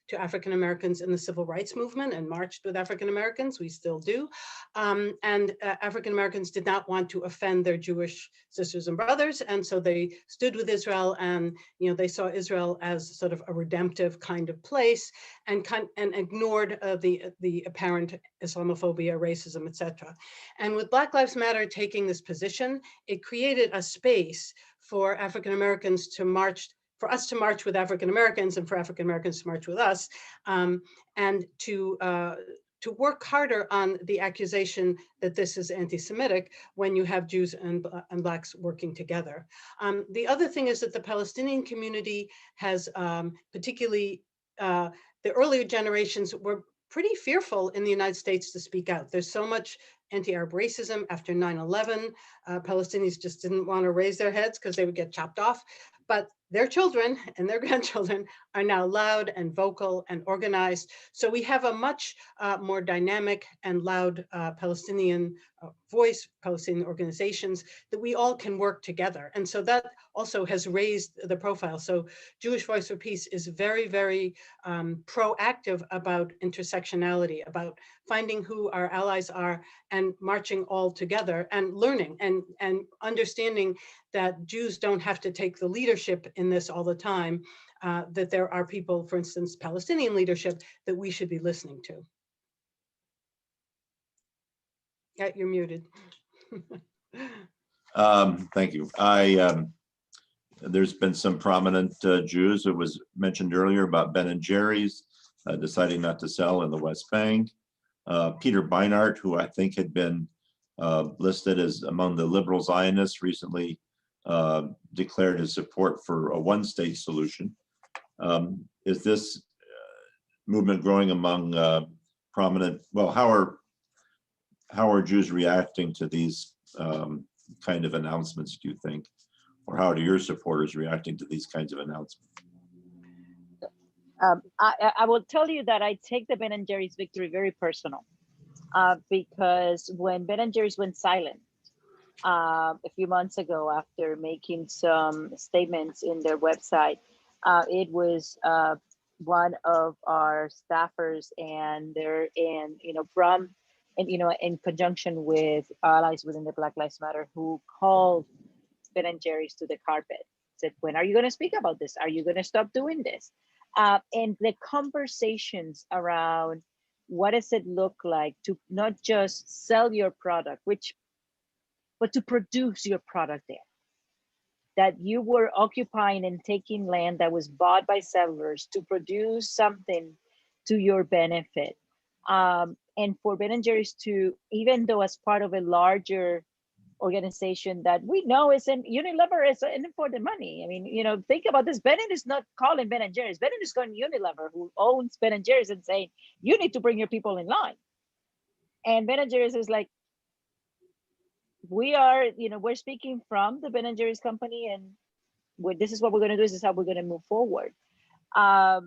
to African-Americans in the civil rights movement and marched with African-Americans, we still do. And African-Americans did not want to offend their Jewish sisters and brothers. And so they stood with Israel, and they saw Israel as sort of a redemptive kind of place, and ignored the apparent Islamophobia, racism, etc. And with Black Lives Matter taking this position, it created a space for African-Americans to march, for us to march with African-Americans and for African-Americans to march with us, and to work harder on the accusation that this is anti-Semitic when you have Jews and Blacks working together. The other thing is that the Palestinian community has particularly, the earlier generations were pretty fearful in the United States to speak out. There's so much anti-Arab racism after 9/11. Palestinians just didn't want to raise their heads because they would get chopped off. But their children and their grandchildren are now loud and vocal and organized. So we have a much more dynamic and loud Palestinian voice, Palestinian organizations, that we all can work together. And so that also has raised the profile. So Jewish Voice for Peace is very, very proactive about intersectionality, about finding who our allies are and marching all together and learning and understanding that Jews don't have to take the leadership in this all the time, that there are people, for instance, Palestinian leadership, that we should be listening to. Yeah, you're muted. Thank you. There's been some prominent Jews. It was mentioned earlier about Ben and Jerry's deciding not to sell in the West Bank. Peter Beinart, who I think had been listed as among the liberal Zionists, recently declared his support for a one-state solution. Is this movement growing among prominent? Well, how are Jews reacting to these kind of announcements, do you think? Or how are your supporters reacting to these kinds of announcements? I will tell you that I take the Ben and Jerry's victory very personal, because when Ben and Jerry's went silent a few months ago after making some statements in their website, it was one of our staffers and in conjunction with allies within the Black Lives Matter who called Ben and Jerry's to the carpet, said, when are you going to speak about this? Are you going to stop doing this? And the conversations around what does it look like to not just sell your product, but to produce your product there. That you were occupying and taking land that was bought by settlers to produce something to your benefit. And for Ben and Jerry's to, even though as part of a larger organization that we know is in Unilever is in for the money. I mean, think about this. Bennett is not calling Ben and Jerry's. Bennett is calling Unilever, who owns Ben and Jerry's, and saying, you need to bring your people in line. And Ben and Jerry's is like, we're speaking from the Ben and Jerry's company, and this is what we're going to do. This is how we're going to move forward. I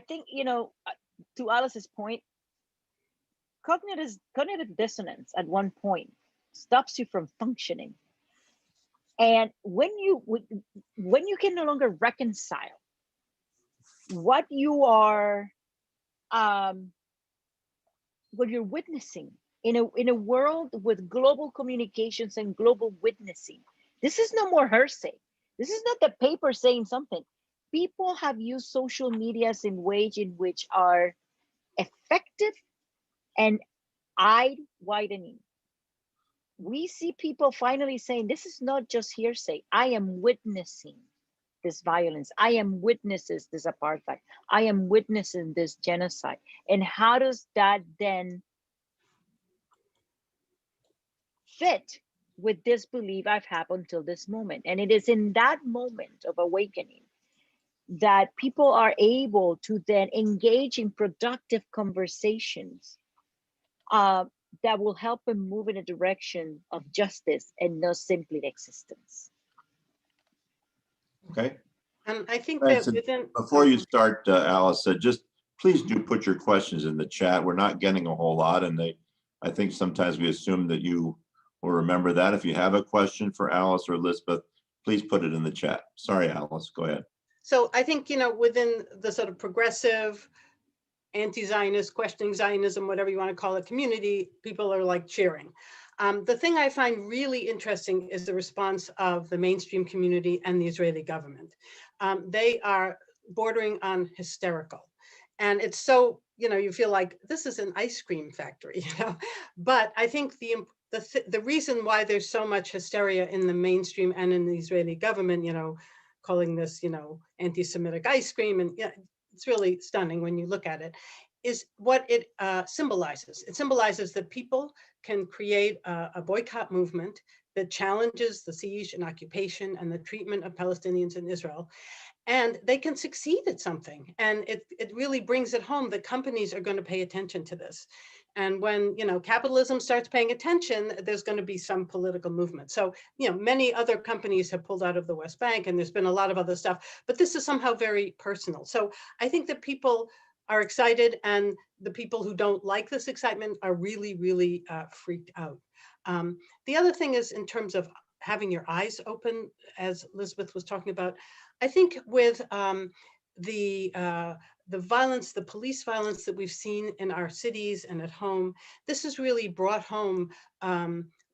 think, to Alice's point, cognitive dissonance at one point stops you from functioning. And when you can no longer reconcile what you are, what you're witnessing in a world with global communications and global witnessing, this is no more hearsay. This is not the paper saying something. People have used social medias in ways in which are effective and eye-widening. We see people finally saying, this is not just hearsay. I am witnessing this violence. I am witnessing this apartheid. I am witnessing this genocide. And how does that then fit with this belief I've had until this moment? And it is in that moment of awakening that people are able to then engage in productive conversations that will help them move in a direction of justice and not simply existence. Okay. And I think Thanks. that within— Before you start, Alice, just please do put your questions in the chat. We're not getting a whole lot, and I think sometimes we assume that you will remember that. If you have a question for Alice or Elizabeth, please put it in the chat. Sorry, Alice, go ahead. So I think, within the sort of progressive, anti-Zionist, questioning Zionism, whatever you want to call it, community, people are like cheering. The thing I find really interesting is the response of the mainstream community and the Israeli government. They are bordering on hysterical. And it's so, you feel like this is an ice cream factory, But I think the reason why there's so much hysteria in the mainstream and in the Israeli government, calling this, anti-Semitic ice cream, and it's really stunning when you look at it, is what it symbolizes. It symbolizes that people can create a boycott movement that challenges the siege and occupation and the treatment of Palestinians in Israel. And they can succeed at something. And it really brings it home that companies are going to pay attention to this. And when, capitalism starts paying attention, there's going to be some political movement. So, many other companies have pulled out of the West Bank, and there's been a lot of other stuff, but this is somehow very personal. So I think that people are excited, and the people who don't like this excitement are really, really freaked out. The other thing is, in terms of having your eyes open, as Elizabeth was talking about, I think with the violence, the police violence that we've seen in our cities and at home, this has really brought home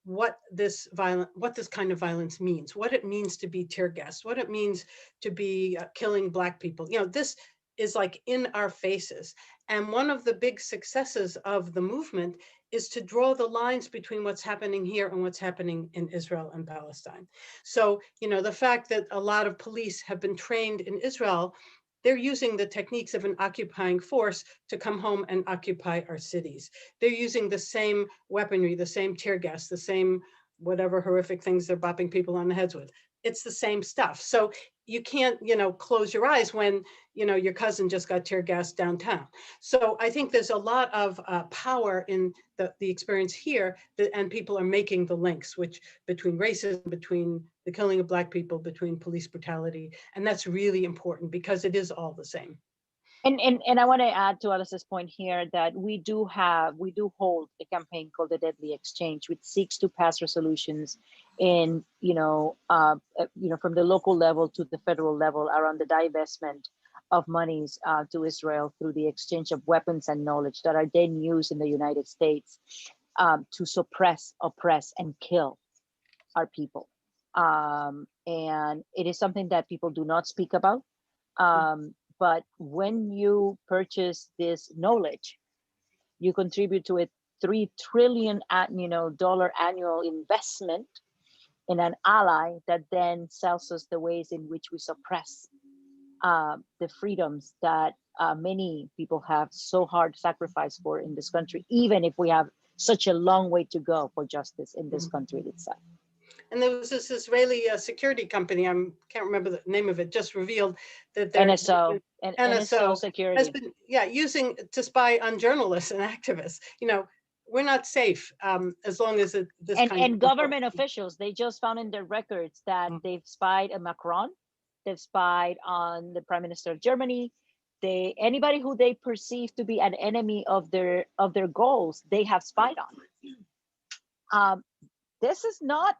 what this kind of violence means, what it means to be tear gassed, what it means to be killing Black people. This is like in our faces. And one of the big successes of the movement is to draw the lines between what's happening here and what's happening in Israel and Palestine. So, you know, the fact that a lot of police have been trained in Israel, they're using the techniques of an occupying force to come home and occupy our cities. They're using the same weaponry, the same tear gas, the same whatever horrific things they're bopping people on the heads with. It's the same stuff. So you can't, you know, close your eyes when, you know, your cousin just got tear gassed downtown. So I think there's a lot of power in the experience here, and people are making the links, which between racism, between the killing of Black people, between police brutality, and that's really important because it is all the same. And I want to add to Alice's point here that we do hold a campaign called the Deadly Exchange, which seeks to pass resolutions in, from the local level to the federal level around the divestment of monies to Israel through the exchange of weapons and knowledge that are then used in the United States to suppress, oppress, and kill our people. And it is something that people do not speak about. But when you purchase this knowledge, you contribute to a $3 trillion dollar annual investment in an ally that then sells us the ways in which we suppress the freedoms that many people have so hard sacrificed for in this country, even if we have such a long way to go for justice in this country itself. And there was this Israeli security company, I can't remember the name of it, just revealed that they're NSO security has been using to spy on journalists and activists. You know, we're not safe as long as this kind and of government officials, they just found in their records that they've spied on Macron, they've spied on the Prime Minister of Germany. Anybody who they perceive to be an enemy of their goals, they have spied on. This is not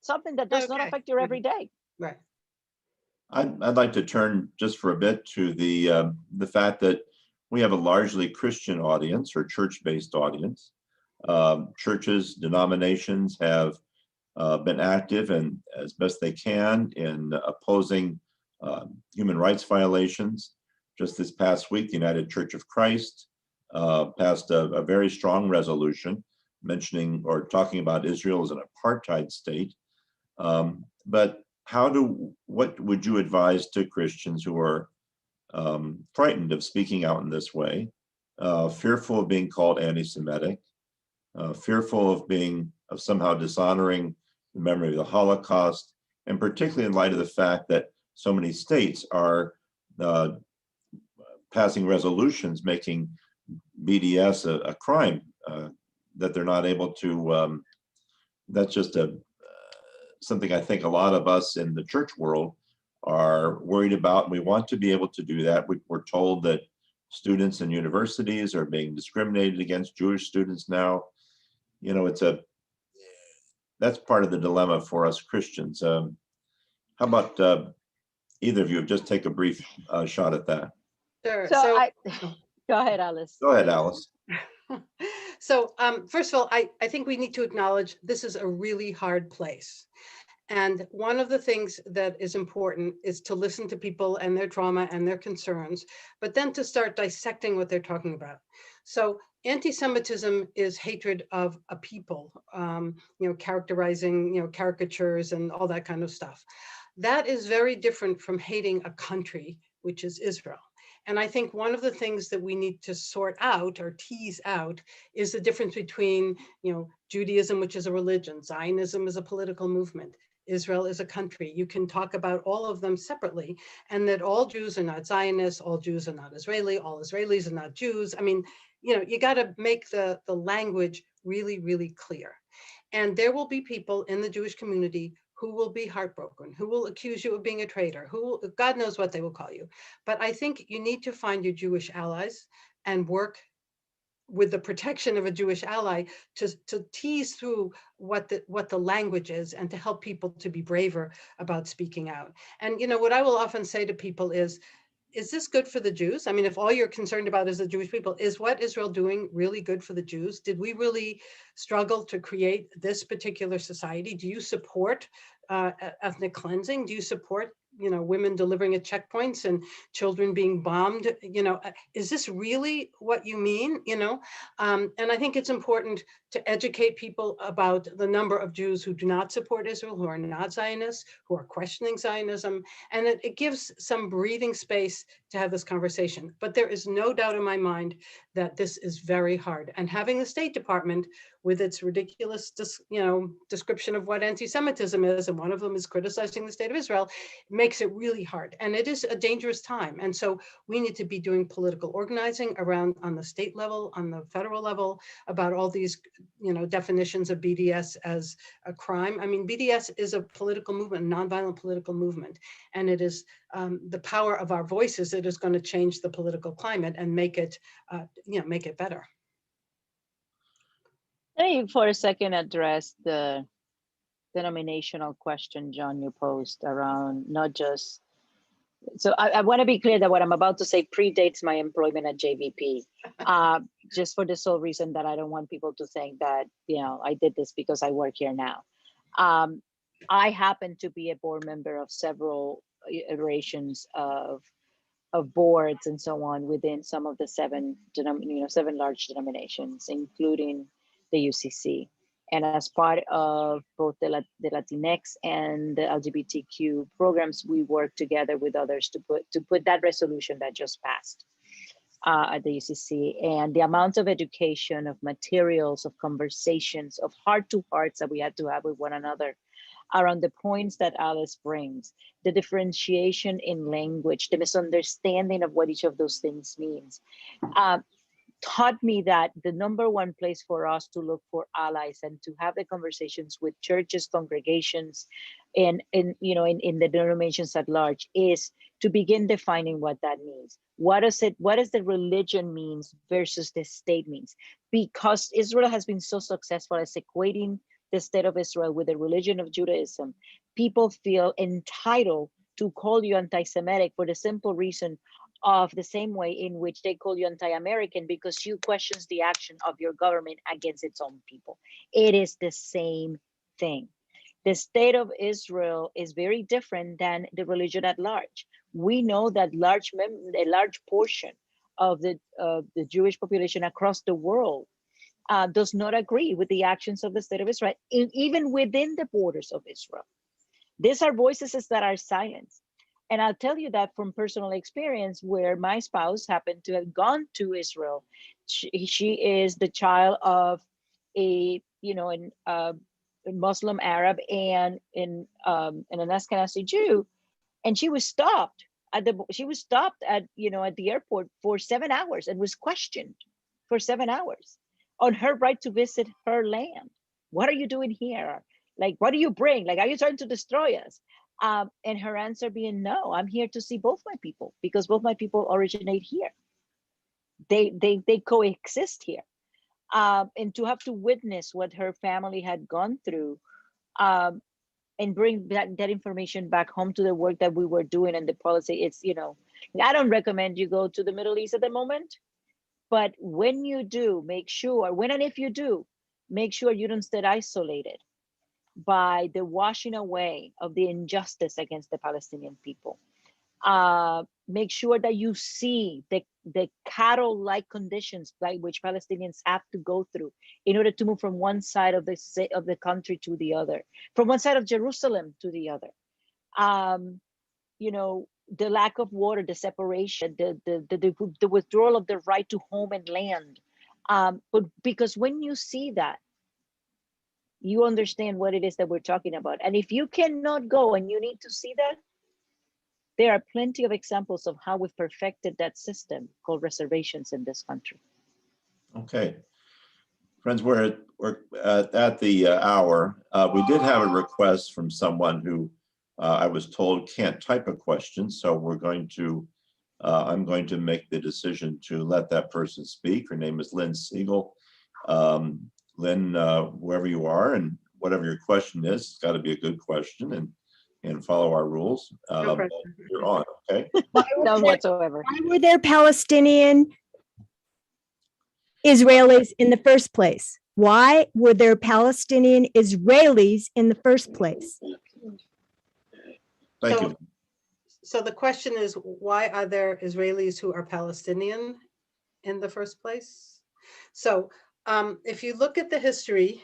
something that does not affect your everyday. Right. I'd like to turn just for a bit to the fact that we have a largely Christian audience or church-based audience. Churches, denominations have been active and as best they can in opposing human rights violations. Just this past week, the United Church of Christ passed a very strong resolution mentioning or talking about Israel as an apartheid state. But what would you advise to Christians who are frightened of speaking out in this way, fearful of being called anti-Semitic, fearful of somehow dishonoring the memory of the Holocaust, and particularly in light of the fact that so many states are passing resolutions making BDS a crime, that they're not able to, that's just something I think a lot of us in the church world are worried about, and we want to be able to do that. We're told that students in universities are being discriminated against, Jewish students now. You know, that's part of the dilemma for us Christians. How about either of you just take a brief shot at that? Sure. Go ahead, Alice. Go ahead, Alice. So first of all, I think we need to acknowledge this is a really hard place. And one of the things that is important is to listen to people and their trauma and their concerns, but then to start dissecting what they're talking about. So anti-Semitism is hatred of a people, characterizing, caricatures and all that kind of stuff. That is very different from hating a country, which is Israel. And I think one of the things that we need to sort out or tease out is the difference between, Judaism, which is a religion, Zionism is a political movement, Israel is a country. You can talk about all of them separately, and that all Jews are not Zionists, all Jews are not Israeli, all Israelis are not Jews. I mean, you got to make the language really, really clear. And there will be people in the Jewish community who will be heartbroken, who will accuse you of being a traitor, God knows what they will call you. But I think you need to find your Jewish allies and work with the protection of a Jewish ally to tease through what the language is and to help people to be braver about speaking out. And what I will often say to people is this good for the Jews? I mean, if all you're concerned about is the Jewish people, is what Israel doing really good for the Jews? Did we really struggle to create this particular society? Do you support ethnic cleansing? Do you support women delivering at checkpoints and children being bombed. Is this really what you mean? And I think it's important to educate people about the number of Jews who do not support Israel, who are not Zionists, who are questioning Zionism. And it gives some breathing space to have this conversation. But there is no doubt in my mind that this is very hard. And having the State Department with its ridiculous description of what anti-Semitism is, and one of them is criticizing the state of Israel, makes it really hard. And it is a dangerous time. And so we need to be doing political organizing around on the state level, on the federal level, about all these definitions of BDS as a crime. I mean, BDS is a political movement, nonviolent political movement. And it is the power of our voices that is going to change the political climate and make it better. Let me for a second address the denominational question, John, you posed around not just, so I want to be clear that what I'm about to say predates my employment at JVP, just for the sole reason that I don't want people to think that, I did this because I work here now. I happen to be a board member of several iterations of boards and so on within some of the seven large denominations, including the UCC. And as part of both the Latinx and the LGBTQ programs, we work together with others to put that resolution that just passed at the UCC. And the amount of education, of materials, of conversations, of heart-to-hearts that we had to have with one another around the points that Alice brings, the differentiation in language, the misunderstanding of what each of those things means, taught me that the number one place for us to look for allies and to have the conversations with churches, congregations, and in the denominations at large is to begin defining what that means. What does the religion means versus the state means? Because Israel has been so successful as equating the state of Israel with the religion of Judaism, people feel entitled to call you anti-Semitic for the simple reason of the same way in which they call you anti-American because you questions the action of your government against its own people. It is the same thing. The state of Israel is very different than the religion at large. We know that a large portion of the Jewish population across the world does not agree with the actions of the state of Israel, even within the borders of Israel. These are voices that are silenced. And I'll tell you that from personal experience, where my spouse happened to have gone to Israel. She is the child of a Muslim Arab and an Ashkenazi Jew, and she was stopped at the airport for 7 hours and was questioned for 7 hours on her right to visit her land. What are you doing here? Like, what do you bring? Like, are you trying to destroy us? And her answer being, no, I'm here to see both my people because both my people originate here. They coexist here. And to have to witness what her family had gone through and bring that information back home to the work that we were doing and the policy, it's, I don't recommend you go to the Middle East at the moment, but when you do, make sure, when and if you do, make sure you don't stay isolated by the washing away of the injustice against the Palestinian people. Make sure that you see the cattle-like conditions by which Palestinians have to go through in order to move from one side of the country to the other, from one side of Jerusalem to the other. The lack of water, the separation, the withdrawal of the right to home and land. But because when you see that, you understand what it is that we're talking about. And if you cannot go and you need to see that, there are plenty of examples of how we've perfected that system called reservations in this country. Okay. Friends, we're at the hour. We did have a request from someone who I was told can't type a question. So we're going to, I'm going to make the decision to let that person speak. Her name is Lynn Siegel. Lynn, wherever you are and whatever your question is, it's got to be a good question and follow our rules. You're on, okay? None whatsoever. Why were there Palestinian Israelis in the first place? Why were there Palestinian Israelis in the first place? Thank you. So the question is, why are there Israelis who are Palestinian in the first place? So if you look at the history,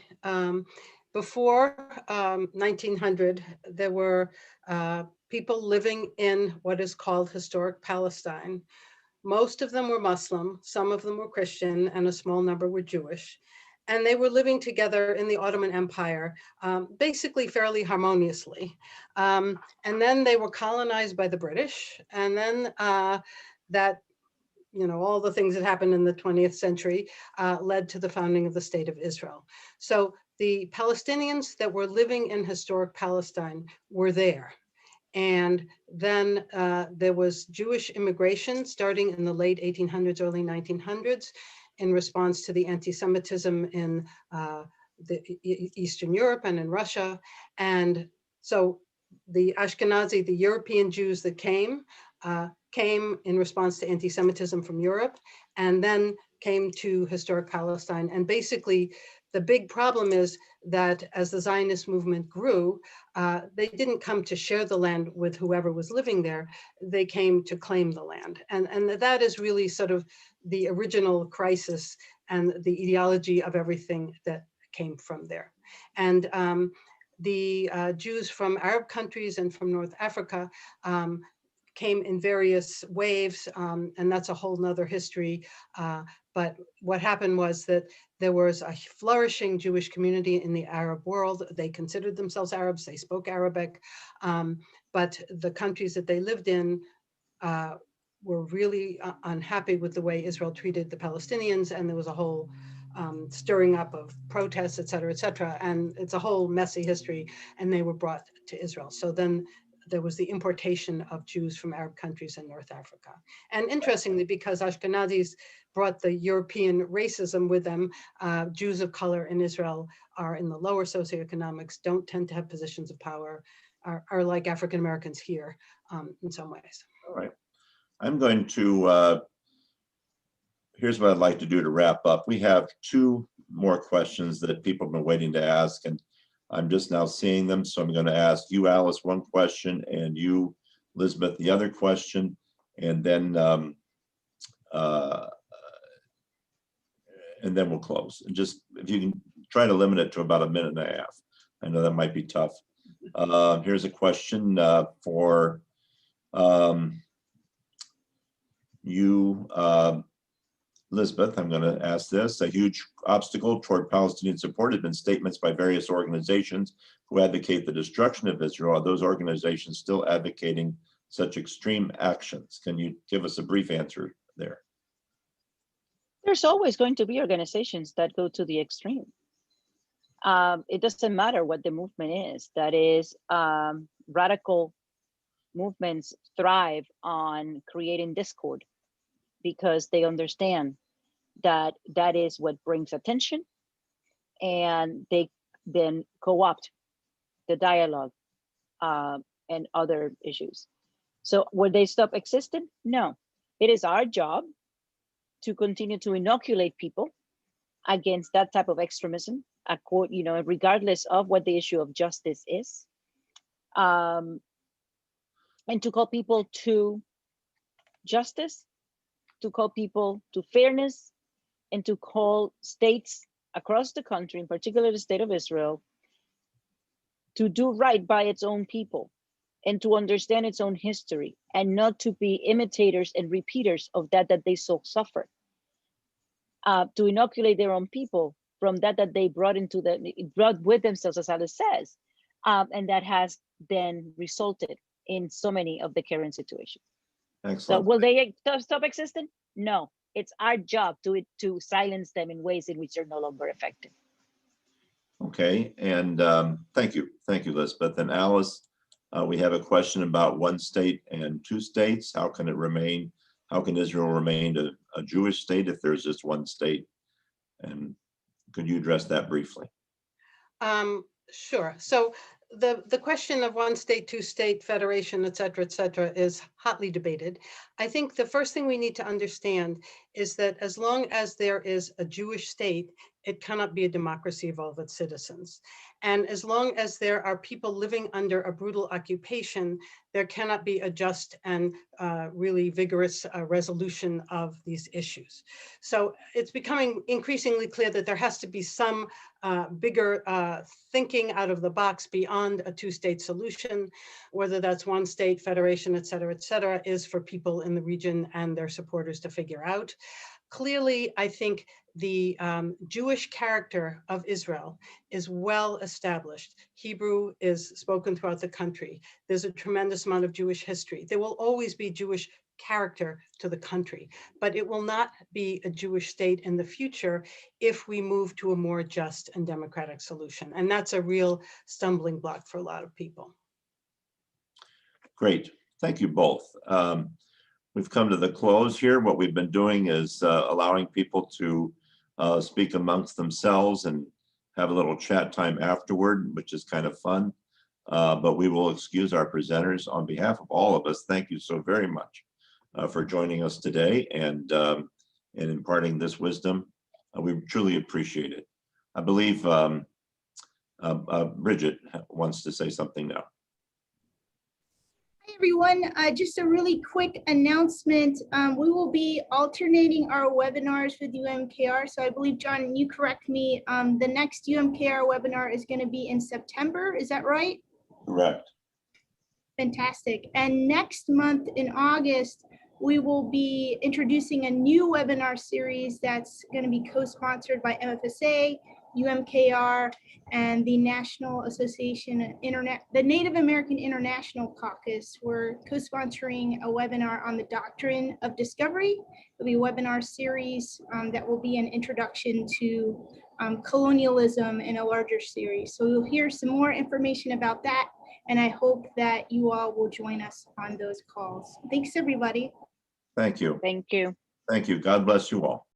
before 1900, there were people living in what is called historic Palestine. Most of them were Muslim, some of them were Christian, and a small number were Jewish. And they were living together in the Ottoman Empire, basically fairly harmoniously. And then they were colonized by the British. And then that, you know, all the things that happened in the 20th century led to the founding of the State of Israel. So the Palestinians that were living in historic Palestine were there. And then there was Jewish immigration starting in the late 1800s, early 1900s, in response to the anti-Semitism in Eastern Europe and in Russia. And so the Ashkenazi, the European Jews that came in response to anti-Semitism from Europe, and then came to historic Palestine. And basically, the big problem is that as the Zionist movement grew, they didn't come to share the land with whoever was living there. They came to claim the land. And that is really sort of the original crisis and the ideology of everything that came from there. And the Jews from Arab countries and from North Africa came in various waves, and that's a whole nother history. But what happened was that there was a flourishing Jewish community in the Arab world. They considered themselves Arabs, they spoke Arabic, but the countries that they lived in were really unhappy with the way Israel treated the Palestinians, and there was a whole stirring up of protests, et cetera, and it's a whole messy history, and they were brought to Israel. So then there was the importation of Jews from Arab countries in North Africa. And interestingly, because Ashkenazis brought the European racism with them, Jews of color in Israel are in the lower socioeconomics, don't tend to have positions of power, are like African Americans here in some ways. All right. I'm going to, here's what I'd like to do to wrap up. We have two more questions that people have been waiting to ask, and I'm just now seeing them. So I'm going to ask you, Alice, one question, and you, Elizabeth, the other question, and then we'll close. And just if you can try to limit it to about a minute and a half. I know that might be tough. Here's a question for you, Elizabeth. I'm going to ask this. A huge obstacle toward Palestinian support has been statements by various organizations who advocate the destruction of Israel. Are those organizations still advocating such extreme actions? Can you give us a brief answer there? There's always going to be organizations that go to the extreme. It doesn't matter what the movement is. That is, radical movements thrive on creating discord because they understand that that is what brings attention, and they then co-opt the dialogue and other issues. So will they stop existing? No. It is our job to continue to inoculate people against that type of extremism, regardless of what the issue of justice is, and to call people to justice, to call people to fairness, and to call states across the country, in particular the state of Israel, to do right by its own people and to understand its own history, and not to be imitators and repeaters of that they so suffered. To inoculate their own people from that they brought with themselves, as Alice says, and that has then resulted in so many of the current situations. Excellent. So will they stop existing? No, it's our job to silence them in ways in which they're no longer effective. Okay, and thank you, Elizabeth. And Alice, we have a question about one state and two states. How can it remain? How can Israel remain a Jewish state if there's just one state? And could you address that briefly? Sure. So the question of one state, two state, federation, et cetera, is hotly debated. I think the first thing we need to understand is that as long as there is a Jewish state, it cannot be a democracy of all of its citizens. And as long as there are people living under a brutal occupation, there cannot be a just and really vigorous resolution of these issues. So it's becoming increasingly clear that there has to be some bigger thinking out of the box beyond a two-state solution, whether that's one state, federation, et cetera, is for people in the region and their supporters to figure out. Clearly, I think the Jewish character of Israel is well established. Hebrew is spoken throughout the country. There's a tremendous amount of Jewish history. There will always be Jewish character to the country, but it will not be a Jewish state in the future if we move to a more just and democratic solution. And that's a real stumbling block for a lot of people. Great, thank you both. We've come to the close here. What we've been doing is allowing people to speak amongst themselves and have a little chat time afterward, which is kind of fun. But we will excuse our presenters. On behalf of all of us, thank you so very much for joining us today and imparting this wisdom. We truly appreciate it. I believe Bridget wants to say something now. Hi, everyone. Just a really quick announcement. We will be alternating our webinars with UMKR. So I believe, John, you correct me, the next UMKR webinar is going to be in September. Is that right? Correct. Fantastic. And next month in August, we will be introducing a new webinar series that's going to be co-sponsored by MFSA, UMKR, and the National Association the Native American International Caucus. We're co-sponsoring a webinar on the doctrine of discovery. It'll be a webinar series that will be an introduction to colonialism in a larger series. So you'll hear some more information about that, and I hope that you all will join us on those calls. Thanks, everybody. Thank you. Thank you. Thank you. God bless you all.